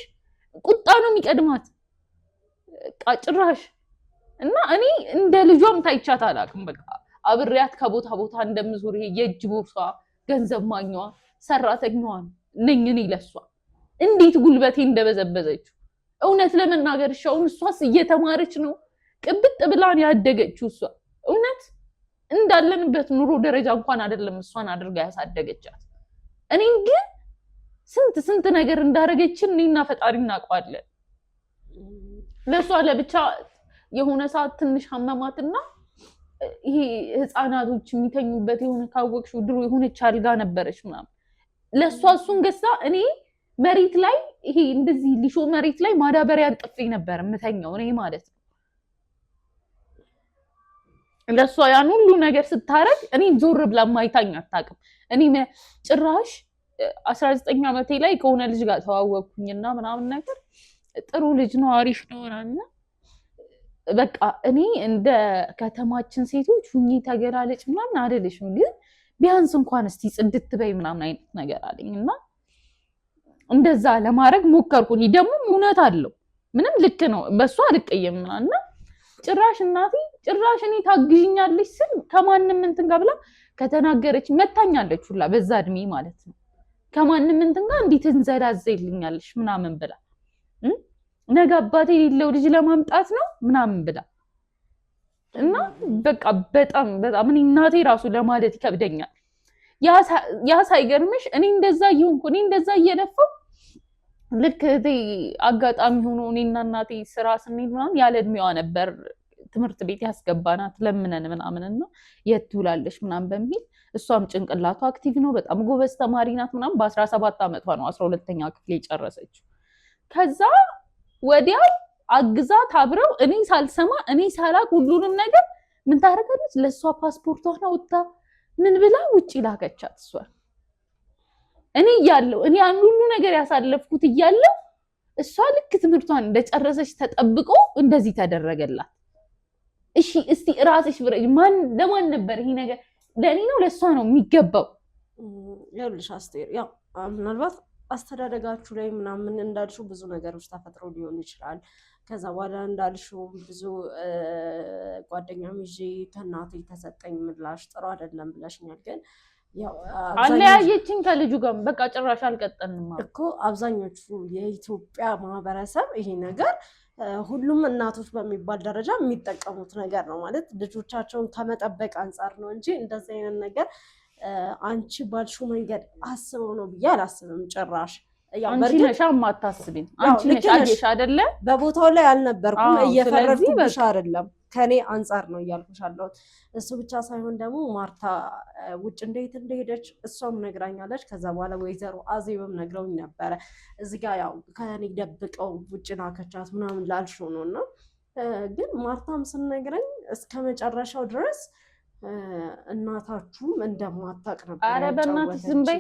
ቁጣ ነው የሚቀድማት ጭራሽ። እና እኔ እንደ ልጇም ታይቻት አላውቅም። በቃ አብሬያት ከቦታ ቦታ እንደምዞር ይሄ የእጅ ቦርሷ ገንዘብ ማግኘዋ ሰራተኛዋ ነኝ እኔ ለሷ። እንዴት ጉልበቴ እንደበዘበዘችው እውነት ለመናገር ሻውን እሷስ እየተማረች ነው ቅብጥ ብላን ያደገችው እሷ። እውነት እንዳለንበት ኑሮ ደረጃ እንኳን አይደለም እሷን አድርጋ ያሳደገቻት። እኔን ግን ስንት ነገር እንዳረገችን እኔና ፈጣሪ እናውቀዋለን። ለሷ ለብቻ የሆነ ሰዓት ትንሽ አመማትና ይሄ ህፃናቶች የሚተኙበት የሆነ ካወቅሽው ድሮ የሆነች አልጋ ነበረች ምናምን ለሷ እሱን ገዝታ እኔ መሬት ላይ ይሄ እንደዚህ ሊሾ መሬት ላይ ማዳበሪያ አንጥፌ ነበር የምተኛው እኔ ማለት ነው። ለሷ ያን ሁሉ ነገር ስታረግ እኔ ዞር ብላ ማይታኝ አታውቅም። እኔ ጭራሽ 19 ዓመቴ ላይ ከሆነ ልጅ ጋር ተዋወቅኩኝና ምናምን ነገር ጥሩ ልጅ ነው አሪፍ ነው እና በቃ እኔ እንደ ከተማችን ሴቶች ሁኚ ተገላለጭ ምናምን አይደለሽም፣ ግን ቢያንስ እንኳን እስቲ ጽድት በይ ምናምን አይነት ነገር አለኝና እንደዛ ለማድረግ ሞከርኩኝ። ደግሞ እውነት አለው ምንም ልክ ነው፣ በሷ አልቀየም እና ጭራሽ እናቴ ጭራሽ እኔ ታግዥኛለች ስል ከማንም እንትን ጋር ብላ ከተናገረች መታኛለች ሁላ በዛ እድሜ ማለት ነው። ከማንም እንትን ጋር እንዴት እንዘዳዘይልኛለሽ ምናምን ብላ ነገ አባቴ የሌለው ልጅ ለማምጣት ነው ምናምን ብላ እና በቃ በጣም እኔ እናቴ ራሱ ለማለት ይከብደኛል። ያ ሳይገርምሽ እኔ እንደዛ ይሁንኩ እኔ እንደዛ እየለፋው ልክ አጋጣሚ ሆኖ እኔና እናቴ ስራ ስንሄድ ምናምን ያለ እድሜዋ ነበር ትምህርት ቤት ያስገባናት ለምነን ምናምንና የት ትውላለሽ ምናምን በሚል እሷም ጭንቅላቷ አክቲቭ ነው፣ በጣም ጎበዝ ተማሪ ናት ምናምን። በ17 ዓመቷ ነው 12ኛ ክፍል የጨረሰችው። ከዛ ወዲያው አግዛት አብረው እኔ ሳልሰማ እኔ ሳላቅ ሁሉንም ነገር ምን ታደርጋለች? ለሷ ፓስፖርቷን አውጥታ ምን ብላ ውጪ ላከቻት። እሷ እኔ እያለሁ እኔ ያን ሁሉ ነገር ያሳለፍኩት እያለሁ እሷ ልክ ትምህርቷን እንደጨረሰች ተጠብቆ እንደዚህ ተደረገላት። እሺ እስቲ ራስሽ ብረጅ ለማን ነበር ይሄ ነገር? ለእኔ ነው ለእሷ ነው የሚገባው? ይኸውልሽ አስቴር፣ ያው ምናልባት አስተዳደጋችሁ ላይ ምናምን እንዳልሽው ብዙ ነገሮች ተፈጥረው ሊሆን ይችላል። ከዛ በኋላ እንዳልሽው ብዙ ጓደኛም ይዤ ከእናቴ ተሰጠኝ ምላሽ ጥሩ አይደለም ብለሽኛል። ግን ያው አለያየችኝ ከልጁ ጋር በቃ ጭራሽ አልቀጠልንም እኮ አብዛኞቹ የኢትዮጵያ ማህበረሰብ ይሄ ነገር ሁሉም እናቶች በሚባል ደረጃ የሚጠቀሙት ነገር ነው። ማለት ልጆቻቸውን ከመጠበቅ አንጻር ነው እንጂ እንደዚህ አይነት ነገር አንቺ ባልሽው መንገድ አስበው ነው ብዬ አላስብም ጭራሽ። አንቺ ነሽ ማታስቢን፣ አንቺ ነሽ አየሽ አይደለ? በቦታው ላይ አልነበርኩም፣ እየፈረድኩብሽ አይደለም፣ ከኔ አንጻር ነው እያልኩሽ አለሁት። እሱ ብቻ ሳይሆን ደግሞ ማርታ ውጭ እንዴት እንደሄደች እሷም ነግራኛለች። ከዛ በኋላ ወይዘሮ አዜብም ነግረውኝ ነበረ። እዚህ ጋር ያው ከኔ ደብቀው ውጭ ላከቻት ምናምን ላልሽው ነው። እና ግን ማርታም ስነግረኝ እስከ መጨረሻው ድረስ እናታችሁም እንደማታቅ ነበር። አረ በእናትሽ ዝም በይ።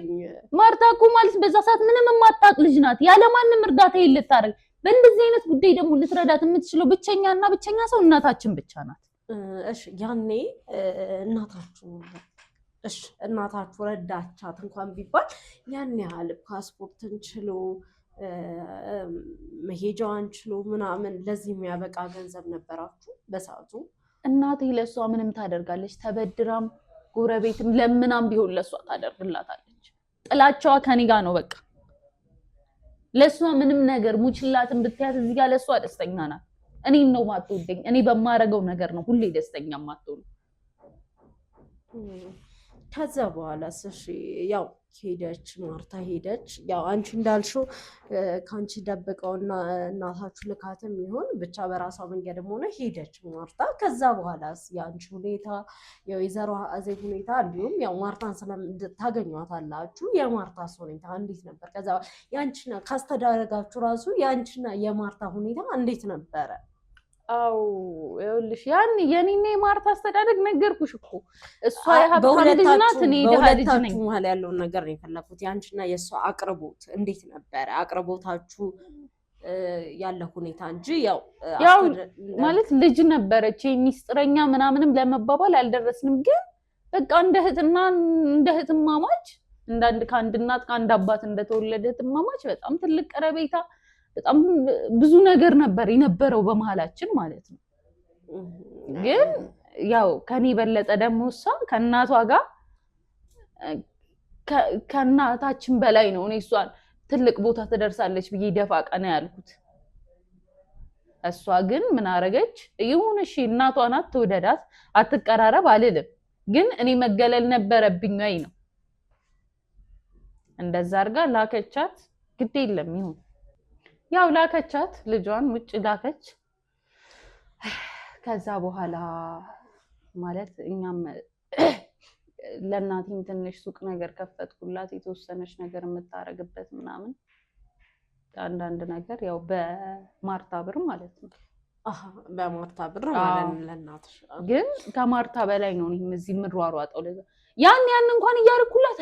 ማርታ እኮ ማለት በዛ ሰዓት ምንም የማታቅ ልጅ ናት። ያለ ማንም እርዳታ ልታረግ በእንደዚህ አይነት ጉዳይ ደግሞ ልትረዳት የምትችለው ብቸኛ ሰው እናታችን ብቻ ናት። እሺ ያኔ እናታችሁ ረዳቻት እንኳን ቢባል ያን ያህል ፓስፖርትን ችሎ መሄጃዋን ችሎ ምናምን ለዚህ የሚያበቃ ገንዘብ ነበራችሁ በሰዓቱ? እናቴ ለሷ ምንም ታደርጋለች፣ ተበድራም ጎረቤትም ለምናም ቢሆን ለሷ ታደርግላታለች። ጥላቻዋ ከኔ ጋር ነው በቃ። ለሷ ምንም ነገር ሙችላትን ብትያት እዚህ ጋር ለሷ ደስተኛ ናት። እኔን ነው ማትወደኝ። እኔ በማረገው ነገር ነው ሁሌ ደስተኛ ማትሆን። ከዛ በኋላ እሺ ያው ሄደች ማርታ ሄደች። ያው አንቺ እንዳልሽው ካንቺ ደብቀውና እናታችሁ ልካትም ይሁን ብቻ በራሷ መንገድም ሆነ ሄደች ማርታ። ከዛ በኋላ ያንቺ ሁኔታ የወይዘሮ አዜብ ሁኔታ እንዲሁም ያው ማርታን ስለምታገኟታላችሁ የማርታስ ሁኔታ እንዴት ነበር? ከዛ ያንቺና ካስተዳደጋችሁ ራሱ ያንቺና የማርታ ሁኔታ እንዴት ነበረ? አው ይኸውልሽ ያን የኔና የማርታ አስተዳደግ ነገርኩሽ እኮ እሷ የሀብታም ልጅ ናት፣ እኔ ደሃ ልጅ ነኝ። በሁለታችሁ መሀል ያለውን ነገር ነው የፈለኩት። ያንቺና የእሷ አቅርቦት እንዴት ነበረ? አቅርቦታችሁ ያለ ሁኔታ እንጂ ያው ማለት ልጅ ነበረች ሚስጥረኛ ምናምንም ለመባባል አልደረስንም። ግን በቃ እንደ እህትና እንደ እህትማማች ከአንድ እናት ከአንድ አባት እንደተወለደ እህትማማች በጣም ትልቅ ቀረቤታ በጣም ብዙ ነገር ነበር የነበረው በመሃላችን ማለት ነው። ግን ያው ከኔ በለጠ ደግሞ እሷ ከእናቷ ጋር ከእናታችን በላይ ነው። እኔ እሷን ትልቅ ቦታ ትደርሳለች ብዬ ደፋ ቀና ያልኩት። እሷ ግን ምን አረገች? ይሁን እሺ እናቷ ናት፣ ትውደዳት፣ አትቀራረብ አልልም። ግን እኔ መገለል ነበረብኝ ወይ ነው። እንደዛ አድርጋ ላከቻት። ግድ የለም ይሁን ያው ላከቻት፣ ልጇን ውጭ ላከች። ከዛ በኋላ ማለት እኛም ለእናቴም ትንሽ ሱቅ ነገር ከፈትኩላት፣ የተወሰነች ነገር የምታረግበት ምናምን አንዳንድ ነገር ያው በማርታ ብር ማለት ነው። በማርታ ብር ማለት ነው ለእናትሽ። ግን ከማርታ በላይ ነው እኔም እዚህ የምሯሯጠው። ለዛ ያን እንኳን እያደረኩላት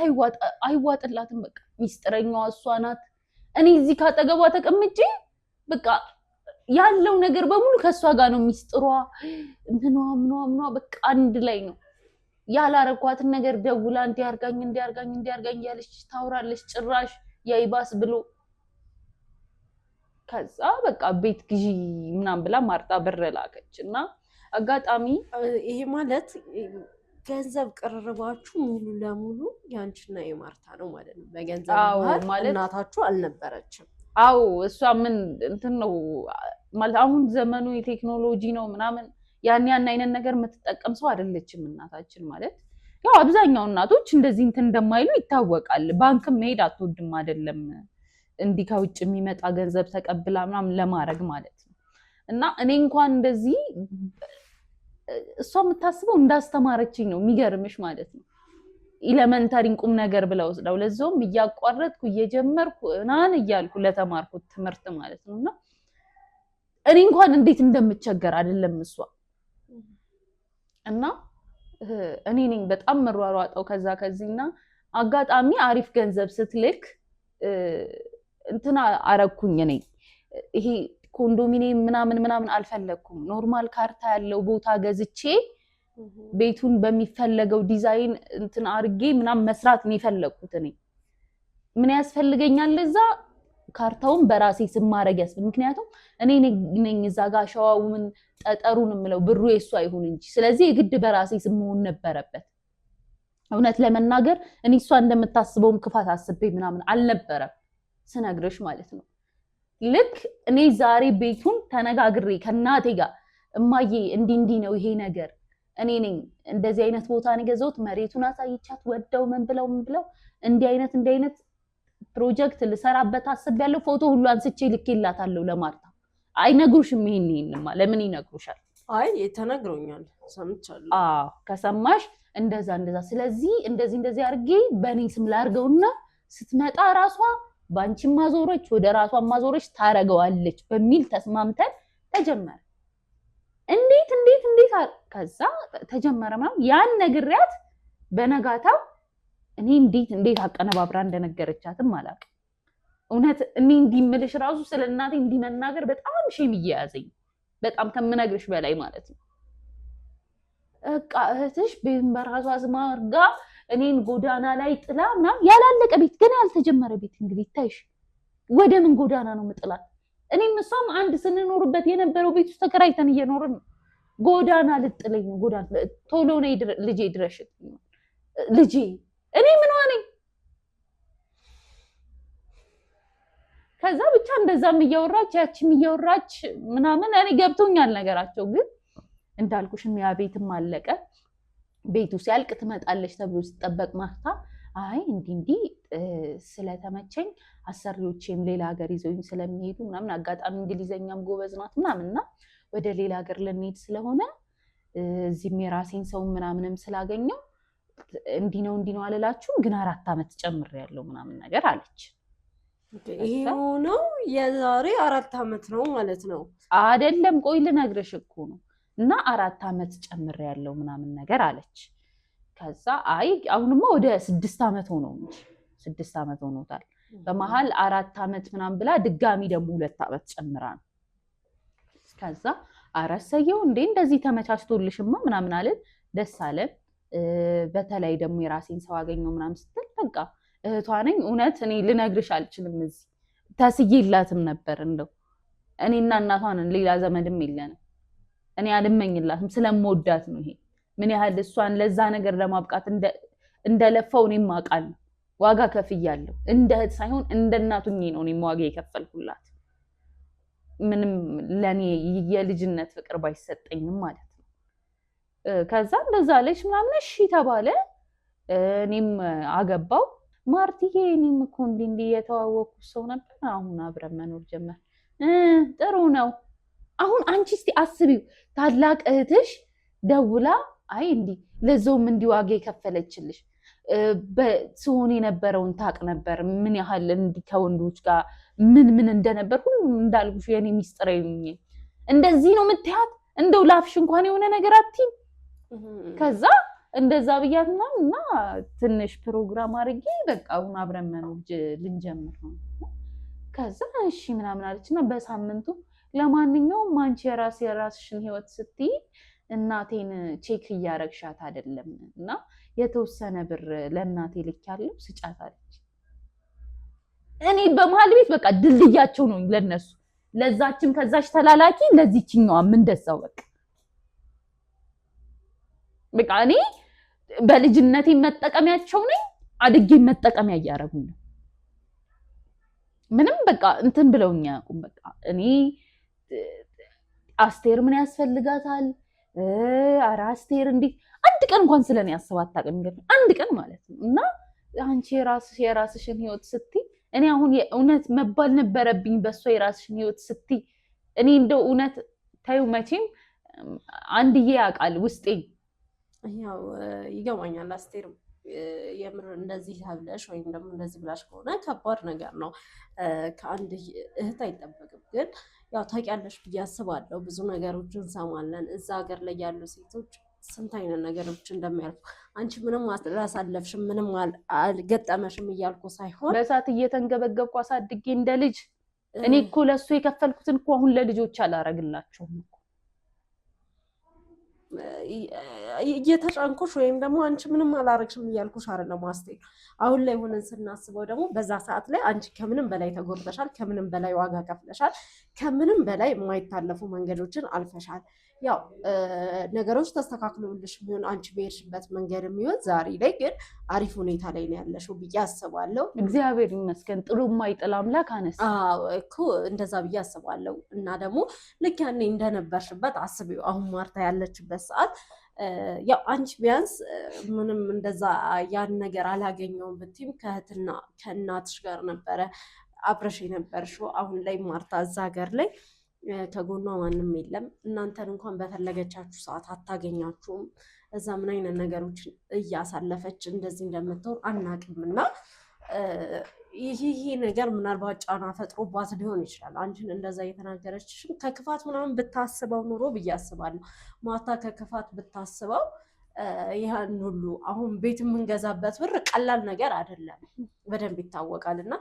አይዋጥላትም። በቃ ሚስጥረኛዋ እሷ ናት። እኔ እዚህ ካጠገቧ ተቀምጬ በቃ ያለው ነገር በሙሉ ከሷ ጋር ነው። ሚስጥሯ ምኗ በቃ አንድ ላይ ነው። ያላረኳትን ነገር ደውላ እንዲያርጋኝ ያለች ታውራለች። ጭራሽ ያይባስ ብሎ ከዛ በቃ ቤት ግዢ ምናምን ብላ ማርታ ብር ላከች እና አጋጣሚ ይሄ ማለት ገንዘብ ቅርርባችሁ ሙሉ ለሙሉ ያንቺና የማርታ ነው ማለት ነው። በገንዘብ ማለት እናታችሁ አልነበረችም። አዎ እሷ ምን እንትን ነው ማለት አሁን ዘመኑ የቴክኖሎጂ ነው ምናምን ያን አይነት ነገር የምትጠቀም ሰው አይደለችም እናታችን ማለት። ያው አብዛኛው እናቶች እንደዚህ እንትን እንደማይሉ ይታወቃል። ባንክም መሄድ አትወድም አይደለም እንዲህ ከውጭ የሚመጣ ገንዘብ ተቀብላ ምናምን ለማድረግ ማለት ነው። እና እኔ እንኳን እንደዚህ እሷ የምታስበው እንዳስተማረችኝ ነው የሚገርምሽ ማለት ነው። ኢለመንታሪን ቁም ነገር ብለው ወስደው ለዛውም እያቋረጥኩ እየጀመርኩ እናን እያልኩ ለተማርኩት ትምህርት ማለት ነው። እና እኔ እንኳን እንዴት እንደምቸገር አይደለም እሷ እና እኔ ነኝ በጣም መሯሯጠው ከዚህና አጋጣሚ አሪፍ ገንዘብ ስትልክ እንትና አረኩኝ ነኝ ይሄ ኮንዶሚኒየም ምናምን አልፈለኩም። ኖርማል ካርታ ያለው ቦታ ገዝቼ ቤቱን በሚፈለገው ዲዛይን እንትን አርጌ ምናምን መስራት ነው የፈለኩት። እኔ ምን ያስፈልገኛል ለዛ ካርታውን በራሴ ስም ማድረግ ያስፈልግ። ምክንያቱም እኔ ነኝ እዛ ጋር ሸዋውን ጠጠሩን ምለው ብሩ የሷ አይሁን እንጂ። ስለዚህ የግድ በራሴ ስም መሆን ነበረበት። እውነት ለመናገር እኔ እሷ እንደምታስበውም ክፋት አስቤ ምናምን አልነበረም ስነግርሽ ማለት ነው። ልክ እኔ ዛሬ ቤቱን ተነጋግሬ ከናቴ ጋር እማዬ እንዲህ ነው ይሄ ነገር እኔ ነኝ እንደዚህ አይነት ቦታ ነው የገዛሁት፣ መሬቱን አሳይቻት ወደው ምን ብለው እንዲህ አይነት ፕሮጀክት ልሰራበት አስቤያለሁ። ፎቶ ሁሉ አንስቼ ልኬላታለሁ ለማርታ። አይነግሩሽም? ይሄንማ ለምን ይነግሩሻል? አይ ተነግሮኛል፣ ሰምቻለሁ። ከሰማሽ እንደዛ ስለዚህ እንደዚህ አርጌ በኔ ስም ላርገውና ስትመጣ ራሷ ባንቺ ማዞረች ወደ ራሷ ማዞረች ታረገዋለች በሚል ተስማምተን ተጀመረ። እንዴት ከዛ ተጀመረ ማለት ያን ነግሪያት በነጋታው እኔ እንዴት አቀነባብራ እንደነገረቻትም አላውቅም። እውነት እኔ እንዲምልሽ ራሱ ስለእናቴ እንዲመናገር በጣም ሼም እየያዘኝ በጣም ከምነግርሽ በላይ ማለት ነው። በቃ እህትሽ በራሷ ስም አድርጋ እኔን ጎዳና ላይ ጥላ ምናምን ያላለቀ ቤት ገና ያልተጀመረ ቤት እንግዲህ ታይሽ ወደ ምን ጎዳና ነው ምጥላት? እኔም እሷም አንድ ስንኖርበት የነበረው ቤት ውስጥ ተከራይተን እየኖርን ነው። ጎዳና ልጥለኝ ነው። ጎዳና ቶሎ ነው ልጄ ድረሽልኝ ልጄ እኔ ምን ሆነኝ? ከዛ ብቻ እንደዛም እያወራች ያቺም እያወራች ምናምን እኔ ገብቶኛል ነገራቸው። ግን እንዳልኩሽም ያ ቤትም አለቀ። ቤቱ ሲያልቅ ትመጣለች ተብሎ ሲጠበቅ ማርታ አይ እንዲህ ስለተመቸኝ አሰሪዎቼም ሌላ ሀገር ይዘውኝ ስለሚሄዱ ምናምን አጋጣሚ እንግሊዘኛም ጎበዝ ናት ምናምንና ወደ ሌላ ሀገር ልንሄድ ስለሆነ እዚህም የራሴን ሰው ምናምንም ስላገኘው እንዲህ ነው አልላችሁም፣ ግን 4 ዓመት ጨምሬያለሁ ምናምን ነገር አለች። ይሄ ነው የዛሬ 4 ዓመት ነው ማለት ነው አይደለም? ቆይ ልነግርሽ እኮ ነው። እና 4 ዓመት ጨምሬያለሁ ምናምን ነገር አለች። ከዛ አይ አሁንማ ወደ 6 ዓመት ሆነው እንጂ 6 ዓመት ሆኖታል። በመሀል 4 ዓመት ምናምን ብላ ድጋሚ ደግሞ 2 ዓመት ጨምራ ነው። ከዛ አረሰየው እንዴ እንደዚህ ተመቻችቶልሽማ ምናምን አለን። ደስ አለን። በተለይ ደግሞ የራሴን ሰው አገኘው ምናምን ስትል በቃ እህቷ ነኝ። እውነት እኔ ልነግርሽ አልችልም። እዚህ ተስዬላትም ነበር። እንደው እኔና እናቷ ነን፣ ሌላ ዘመድም የለንም። እኔ አልመኝላትም ስለምወዳት ነው። ይሄ ምን ያህል እሷን ለዛ ነገር ለማብቃት እንደለፋው እኔም አውቃለሁ። ዋጋ ከፍያለሁ። እንደ እህት ሳይሆን እንደ እናቱኝ ነው እኔም ዋጋ የከፈልኩላት። ምንም ለኔ የልጅነት ፍቅር ባይሰጠኝም ማለት ነው። ከዛ እንደዛ አለች ምናምን እሺ ተባለ። እኔም አገባው። ማርትዬ እኔም እኮ እንዲህ የተዋወቅኩት ሰው ነበር፣ አሁን አብረን መኖር ጀመር። ጥሩ ነው። አሁን አንቺ እስቲ አስቢው፣ ታላቅ እህትሽ ደውላ አይ እንዲህ ለዛውም እንዲህ ዋጋ የከፈለችልሽ በስሆን የነበረውን ታቅ ነበር፣ ምን ያህል እንዲህ ከወንዶች ጋር ምን እንደነበር ሁሉም እንዳልኩሽ የኔ ሚስጥር ይሁን። እንደዚህ ነው የምትያት? እንደው ላፍሽ እንኳን የሆነ ነገር አትይም? ከዛ እንደዛ ብያትና እና ትንሽ ፕሮግራም አድርጌ በቃ አሁን አብረን መኖር ልንጀምር ነው። ከዛ እሺ ምናምን አለችና በሳምንቱ ለማንኛውም አንቺ የራስሽን ህይወት ስትይ እናቴን ቼክ እያረግሻት አይደለም እና የተወሰነ ብር ለእናቴ ልኬያለሁ ስጫት አለች። እኔ በመሀል ቤት በቃ ድልድያቸው ነው ለነሱ፣ ለዛችም ከዛች ተላላኪ ለዚህኛዋም እንደዛው በቃ እኔ በልጅነቴ መጠቀሚያቸው ነኝ፣ አድጌ መጠቀሚያ እያረጉኝ ነው። ምንም በቃ እንትን ብለውኛ ያቁም። በቃ እኔ አስቴር ምን ያስፈልጋታል? ኧረ አስቴር እንዲህ አንድ ቀን እንኳን ስለኔ ያስብ አታውቅም። አንድ ቀን ማለት ነው። እና አንቺ የራስሽን ህይወት ስትይ እኔ አሁን የእውነት መባል ነበረብኝ በሷ የራስሽን ህይወት ስትይ እኔ እንደው እውነት ታዩ መቼም አንድዬ ያውቃል ውስጤ። ያው ይገባኛል አስቴር፣ የምር እንደዚህ ተብለሽ ወይም ደግሞ እንደዚህ ብላሽ ከሆነ ከባድ ነገር ነው። ከአንድ እህት አይጠበቅም። ግን ያው ታውቂያለሽ ብዬ አስባለሁ። ብዙ ነገሮችን እንሰማለን። እዛ ሀገር ላይ ያሉ ሴቶች ስንት አይነት ነገሮች እንደሚያልፉ አንቺ ምንም አላሳለፍሽም፣ ምንም አልገጠመሽም እያልኩ ሳይሆን በእሳት እየተንገበገብኩ አሳድጌ እንደ ልጅ እኔ እኮ ለእሱ የከፈልኩትን እኮ አሁን ለልጆች አላረግላቸውም። እየተጫንኩሽ ወይም ደግሞ አንቺ ምንም አላረግሽም እያልኩሽ አይደለም አስቴር። አሁን ላይ ሆነን ስናስበው ደግሞ በዛ ሰዓት ላይ አንቺ ከምንም በላይ ተጎድተሻል፣ ከምንም በላይ ዋጋ ከፍለሻል፣ ከምንም በላይ የማይታለፉ መንገዶችን አልፈሻል። ያው ነገሮች ተስተካክሎልሽ የሚሆን አንቺ በሄድሽበት መንገድ የሚሆን ዛሬ ላይ ግን አሪፍ ሁኔታ ላይ ነው ያለሽው ብዬ አስባለሁ። እግዚአብሔር ይመስገን። ጥሩ የማይጥል አምላክ አነሳ እኮ እንደዛ ብዬ አስባለሁ። እና ደግሞ ልክ ያኔ እንደነበርሽበት አስቢው። አሁን ማርታ ያለችበት ሰዓት ያው አንቺ ቢያንስ ምንም እንደዛ ያን ነገር አላገኘውም ብትይም ከእህትና ከእናትሽ ጋር ነበረ አብረሽ የነበርሽው። አሁን ላይ ማርታ እዛ ሀገር ላይ ከጎኗ ማንም የለም። እናንተን እንኳን በፈለገቻችሁ ሰዓት አታገኛችሁም። እዛ ምን አይነት ነገሮችን እያሳለፈች እንደዚህ እንደምትሆን አናቅም። እና ይሄ ነገር ምናልባት ጫና ፈጥሮባት ሊሆን ይችላል። አንቺን እንደዛ እየተናገረችሽም ከክፋት ምናምን ብታስበው ኑሮ ብዬ አስባለሁ። ማታ ከክፋት ብታስበው ይህን ሁሉ አሁን ቤት የምንገዛበት ብር ቀላል ነገር አይደለም፣ በደንብ ይታወቃል። እና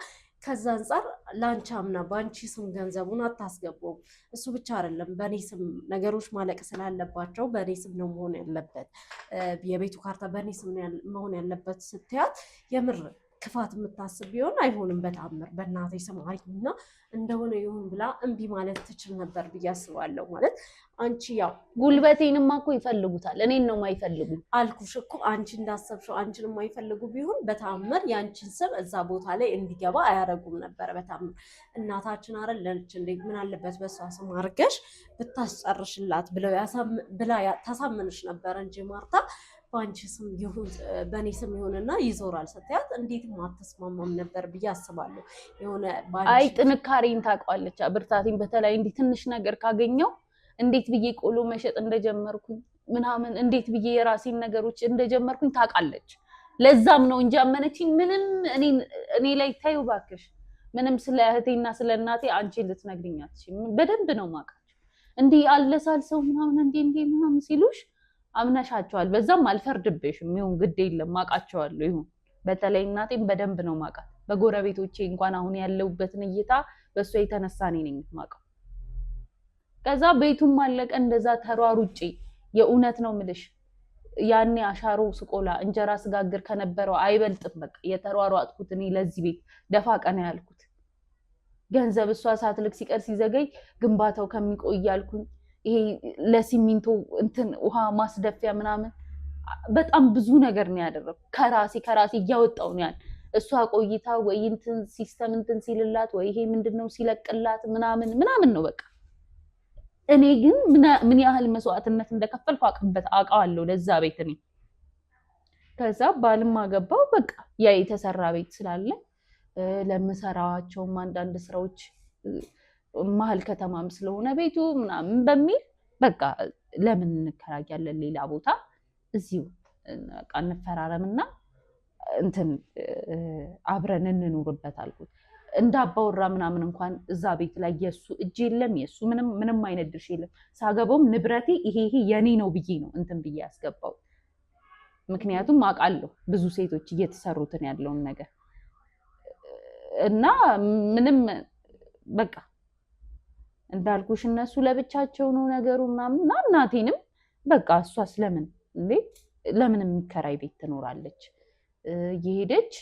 ከዛ አንጻር ለአንቺ አምና በአንቺ ስም ገንዘቡን አታስገባውም። እሱ ብቻ አይደለም፣ በእኔ ስም ነገሮች ማለቅ ስላለባቸው በእኔ ስም ነው መሆን ያለበት፣ የቤቱ ካርታ በእኔ ስም መሆን ያለበት ስትያት የምር ክፋት የምታስብ ቢሆን አይሆንም በታምር በእናቴ ስም አሪና እንደሆነ ይሁን ብላ እምቢ ማለት ትችል ነበር ብዬ አስባለሁ። ማለት አንቺ ያው ጉልበቴንማ እኮ ይፈልጉታል፣ እኔን ነው የማይፈልጉ አልኩሽ እኮ አንቺ እንዳሰብሽው አንቺን የማይፈልጉ ቢሆን በታምር ያንቺን ስም እዛ ቦታ ላይ እንዲገባ አያደርጉም ነበር በታምር። እናታችን አይደለች እንዴ ምን አለበት በሷ ስም አድርገሽ ብታስጨርሽላት ብላ ታሳምንሽ ነበር እንጂ ማርታ በአንቺ ስም ይሁን በእኔ ስም ይሁንና ይዞራል ስትያት እንዴት አትስማማም ነበር ብዬ አስባለሁ። የሆነ አይ ጥንካሬን ታውቃለች ብርታቴን። በተለይ እንዲህ ትንሽ ነገር ካገኘው እንዴት ብዬ ቆሎ መሸጥ እንደጀመርኩኝ ምናምን እንዴት ብዬ የራሴን ነገሮች እንደጀመርኩኝ ታውቃለች። ለዛም ነው እንጂ አመነችኝ። ምንም እኔ ላይ ታዩ ባክሽ ምንም ስለ እህቴና ስለ እናቴ አንቺ ልትነግሪኝ አትችይም። በደንብ ነው ማውቃቸው። እንዲህ አለሳልሰው ምናምን እንዲህ ምናምን ሲሉሽ አምነሻቸዋል። በዛም አልፈርድብሽም። ይሁን ግድ የለም ማውቃቸዋለሁ። ይሁን በተለይ እናቴም በደንብ ነው ማውቃት። በጎረቤቶቼ እንኳን አሁን ያለሁበትን እይታ በእሷ የተነሳ እኔ ነኝ የማውቀው። ከዛ ቤቱም አለቀ። እንደዛ ተሯሩጬ የእውነት ነው ምልሽ ያኔ አሻሮ ስቆላ እንጀራ ስጋግር ከነበረው አይበልጥም። በቃ የተሯሯጥኩት እኔ ለዚህ ቤት ደፋ ቀና ያልኩት ገንዘብ እሷ ሳትልክ ሲቀር ሲዘገይ ግንባታው ከሚቆይ ያልኩኝ ይሄ ለሲሚንቶ እንትን ውሃ ማስደፊያ ምናምን በጣም ብዙ ነገር ነው ያደረኩት። ከራሴ እያወጣው ነው ያን እሷ ቆይታ ወይ እንትን ሲስተም እንትን ሲልላት ወይ ይሄ ምንድነው ሲለቅላት ምናምን ነው በቃ። እኔ ግን ምን ያህል መስዋዕትነት እንደከፈልኩ አውቃለሁ ለዛ ቤት እኔ። ከዛ ባልም አገባው በቃ ያ የተሰራ ቤት ስላለ ለምሰራቸውም አንዳንድ ስራዎች መሀል ከተማም ስለሆነ ቤቱ ምናምን በሚል በቃ ለምን እንከራያለን ሌላ ቦታ እዚሁ በቃ እንፈራረምና እንትን አብረን እንኑርበት አልኩት። እንዳባወራ ምናምን እንኳን እዛ ቤት ላይ የሱ እጅ የለም፣ የሱ ምንም አይነት ድርሽ የለም። ሳገባውም ንብረቴ ይሄ የኔ ነው ብዬ ነው እንትን ብዬ ያስገባው። ምክንያቱም አውቃለሁ ብዙ ሴቶች እየተሰሩትን ያለውን ነገር እና ምንም በቃ እንዳልኩሽ እነሱ ለብቻቸው ነው ነገሩ ምናምን። እናቴንም በቃ እሷ ለምን የሚከራይ ቤት ትኖራለች? እየሄደች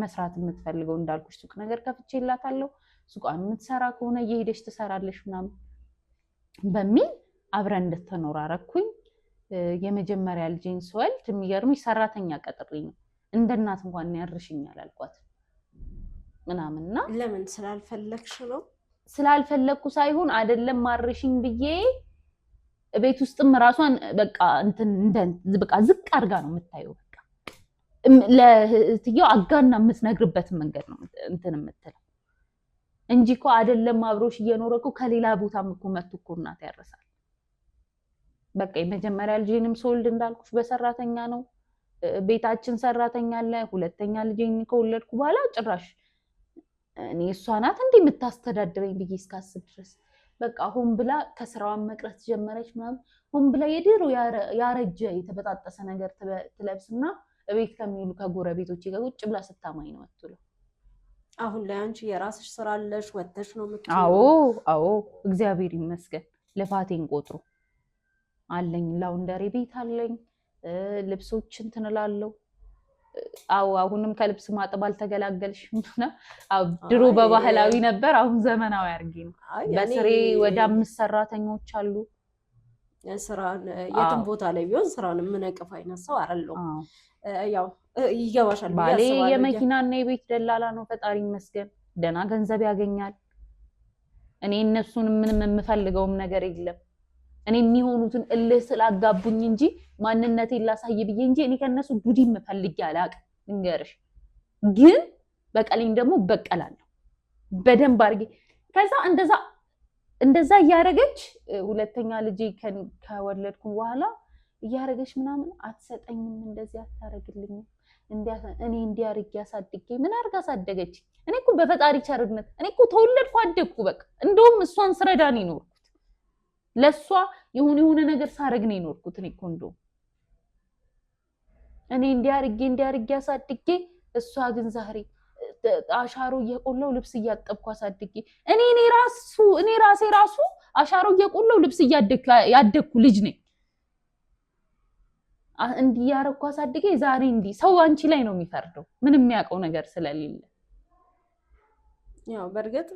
መስራት የምትፈልገው እንዳልኩሽ ሱቅ ነገር ከፍቼላታለሁ። ሱቋን የምትሰራ ከሆነ እየሄደች ትሰራለች ምናምን በሚል አብረን እንድትኖር አደረኩኝ። የመጀመሪያ ልጄን ስወልድ የሚገርምሽ ሰራተኛ ቀጥሬ ነው እንደ እናት እንኳን ያርሽኛል አልኳት ምናምንና ለምን ስላልፈለግሽ ነው? ስላልፈለግኩ ሳይሆን አይደለም ማርሽኝ ብዬ ቤት ውስጥም ራሷን በቃ እንትን በቃ ዝቅ አድርጋ ነው የምታየው። በቃ ለእህትየው አጋና የምትነግርበት መንገድ ነው እንትን የምትለው እንጂ እኮ አይደለም አብሮሽ እየኖረ እኮ ከሌላ ቦታም እኮ መጥቶ እኮ እናት ያረሳል። በቃ የመጀመሪያ ልጄንም ስወልድ እንዳልኩሽ በሰራተኛ ነው ቤታችን ሰራተኛ አለ። ሁለተኛ ልጄን ከወለድኩ በኋላ ጭራሽ እኔ እሷ ናት እንዴ የምታስተዳድረኝ ብዬ እስካስብ ድረስ በቃ ሆን ብላ ከስራዋን መቅረት ጀመረች ምናምን። ሆን ብላ የድሮ ያረጀ የተበጣጠሰ ነገር ትለብስና ቤት ከሚውሉ ከጎረቤቶቼ ጋር ቁጭ ብላ ስታማኝ ነው የምትውለው። አሁን ላይ አንቺ የራስሽ ስራ አለሽ፣ ወተሽ ነው የምትውለው? አዎ እግዚአብሔር ይመስገን ልፋቴን ቆጥሮ አለኝ። ላውንደሪ ቤት አለኝ፣ ልብሶች እንትን እላለሁ። አሁንም ከልብስ ማጠብ አልተገላገልሽም? ድሮ በባህላዊ ነበር፣ አሁን ዘመናዊ አድርጌ ነው። በስሬ ወደ 5 ሰራተኞች አሉ። ስራን የትም ቦታ ላይ ቢሆን ስራን የምነቅፍ አይነት ሰው አይደለሁም። ያው ይገባሻል። ባሌ የመኪናና የቤት ደላላ ነው። ፈጣሪ ይመስገን ደህና ገንዘብ ያገኛል። እኔ እነሱን ምንም የምፈልገውም ነገር የለም። እኔ የሚሆኑትን እልህ ስላጋቡኝ እንጂ ማንነቴን ላሳይ ብዬ እንጂ እኔ ከነሱ ጉዲ የምፈልግ አላውቅም። እንገርሽ ግን በቀለኝ ደግሞ በቀላለሁ በደንብ አድርጌ። ከዛ እንደዛ እያደረገች ሁለተኛ ልጄ ከወለድኩ በኋላ እያደረገች ምናምን አትሰጠኝም፣ እንደዚህ አታረግልኝም፣ እኔ እንዲያርግ ያሳድጌ ምን አድርጋ አሳደገች? እኔ እኮ በፈጣሪ ቸርነት እኔ እኮ ተወለድኩ አደግኩ። በቃ እንደውም እሷን ስረዳን ይኖርኩት ለሷ የሆነ ነገር ሳረግ ነው የኖርኩት። እኔ እኮ እንደውም እኔ እንዲያርግ ያሳድጌ፣ እሷ ግን ዛሬ አሻሮ እየቆላው ልብስ እያጠብኩ አሳድጌ እኔ ራሴ አሻሮ እየቆላው ልብስ ያደግኩ ልጅ ነኝ። እንዲህ ያረኩ አሳድጌ ዛሬ እንዲህ ሰው አንቺ ላይ ነው የሚፈርደው ምንም የሚያውቀው ነገር ስለሌለ። ያው በእርግጥ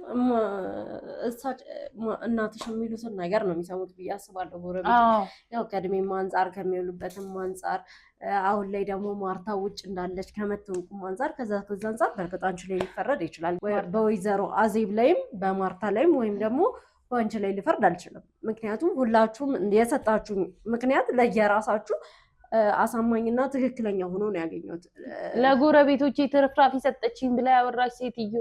እናትሽ የሚሉትን ነገር ነው የሚሰሙት ብዬ አስባለሁ። ጎረቤት ያው ከእድሜም አንጻር ከሚውሉበትም አንጻር አሁን ላይ ደግሞ ማርታ ውጭ እንዳለች ከመተውቁም አንጻር ከዛ አንጻር በእርግጥ አንቺ ላይ ሊፈረድ ይችላል። በወይዘሮ አዜብ ላይም በማርታ ላይም ወይም ደግሞ በአንቺ ላይ ሊፈርድ አልችልም። ምክንያቱም ሁላችሁም የሰጣችሁ ምክንያት ለየራሳችሁ አሳማኝና ትክክለኛ ሆኖ ነው ያገኘሁት። ለጎረቤቶቼ ትርፍራፊ ሰጠችኝ ብላ ያወራች ሴትዮ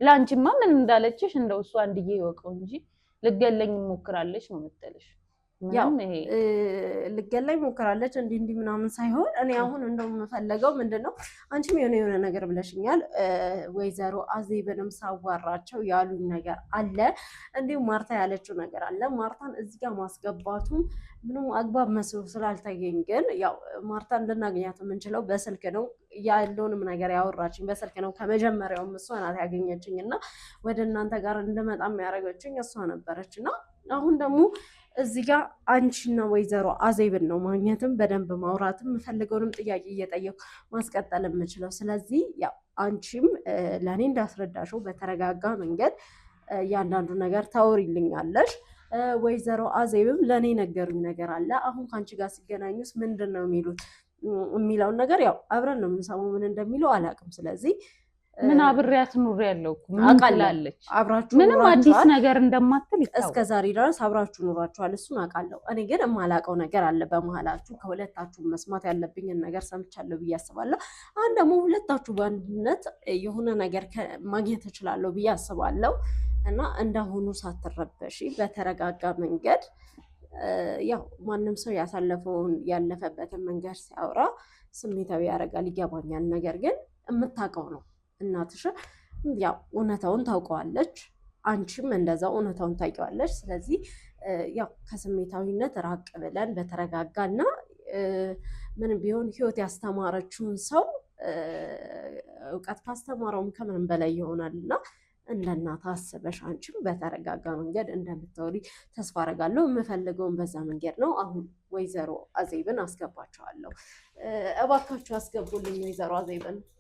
ላንቺማ ምን እንዳለችሽ እንደው እሷ አንድዬ ይወቀው እንጂ ልገለኝ ሞክራለች ነው የምትልሽ። ያው ልገለኝ ሞክራለች እንዲህ ምናምን ሳይሆን እኔ አሁን እንደው የምፈልገው ምንድነው አንቺም የሆነ ነገር ብለሽኛል። ወይዘሮ አዜብንም ሳዋራቸው ያሉኝ ነገር አለ፣ እንዲሁም ማርታ ያለችው ነገር አለ። ማርታን እዚህ ጋር ማስገባቱም ምንም አግባብ መስሎ ስላልታየኝ ግን ያው ማርታን ልናገኛት የምንችለው በስልክ ነው። ያለውንም ነገር ያወራችኝ በስልክ ነው። ከመጀመሪያውም እሷ ናት ያገኘችኝ እና ወደ እናንተ ጋር እንድመጣ የሚያደርገችኝ እሷ ነበረች እና አሁን ደግሞ እዚህ ጋር አንቺና ወይዘሮ አዜብን ነው ማግኘትም በደንብ ማውራትም የምፈልገውንም ጥያቄ እየጠየኩ ማስቀጠል የምችለው። ስለዚህ ያው አንቺም ለእኔ እንዳስረዳሽው በተረጋጋ መንገድ እያንዳንዱ ነገር ታወሪልኛለሽ። ወይዘሮ አዜብም ለእኔ ነገሩኝ ነገር አለ። አሁን ከአንቺ ጋር ሲገናኙስ ምንድን ነው የሚሉት የሚለውን ነገር ያው አብረን ነው የምንሰማው። ምን እንደሚለው አላውቅም። ስለዚህ ምን አብሬያት ኑሬ ያለው ምን ትላለች? አብራችሁ ምንም አዲስ ነገር እንደማትል ይታወቃል። እስከ ዛሬ ድረስ አብራችሁ ኑራችኋል። እሱን አውቃለሁ። እኔ ግን የማላውቀው ነገር አለ በመሀላችሁ። ከሁለታችሁ መስማት ያለብኝን ነገር ሰምቻለሁ ብዬ አስባለሁ። አሁን ደግሞ ሁለታችሁ በአንድነት የሆነ ነገር ማግኘት እችላለሁ ብዬ አስባለሁ እና እንዳሁኑ ሳትረበሺ በተረጋጋ መንገድ ያው ማንም ሰው ያሳለፈውን ያለፈበትን መንገድ ሲያወራ ስሜታዊ ያደርጋል፣ ይገባኛል። ነገር ግን የምታውቀው ነው እናትሽ ያው እውነታውን ታውቀዋለች፣ አንቺም እንደዛው እውነታውን ታውቂዋለች። ስለዚህ ያው ከስሜታዊነት ራቅ ብለን በተረጋጋና ምንም ቢሆን ህይወት ያስተማረችውን ሰው እውቀት ካስተማረውም ከምንም በላይ ይሆናልና እንደ እናት አስበሽ አንቺም በተረጋጋ መንገድ እንደምታወሪ ተስፋ አደርጋለሁ። የምፈልገውን በዛ መንገድ ነው። አሁን ወይዘሮ አዜብን አስገባቸዋለሁ። እባካችሁ አስገቡልኝ ወይዘሮ አዜብን።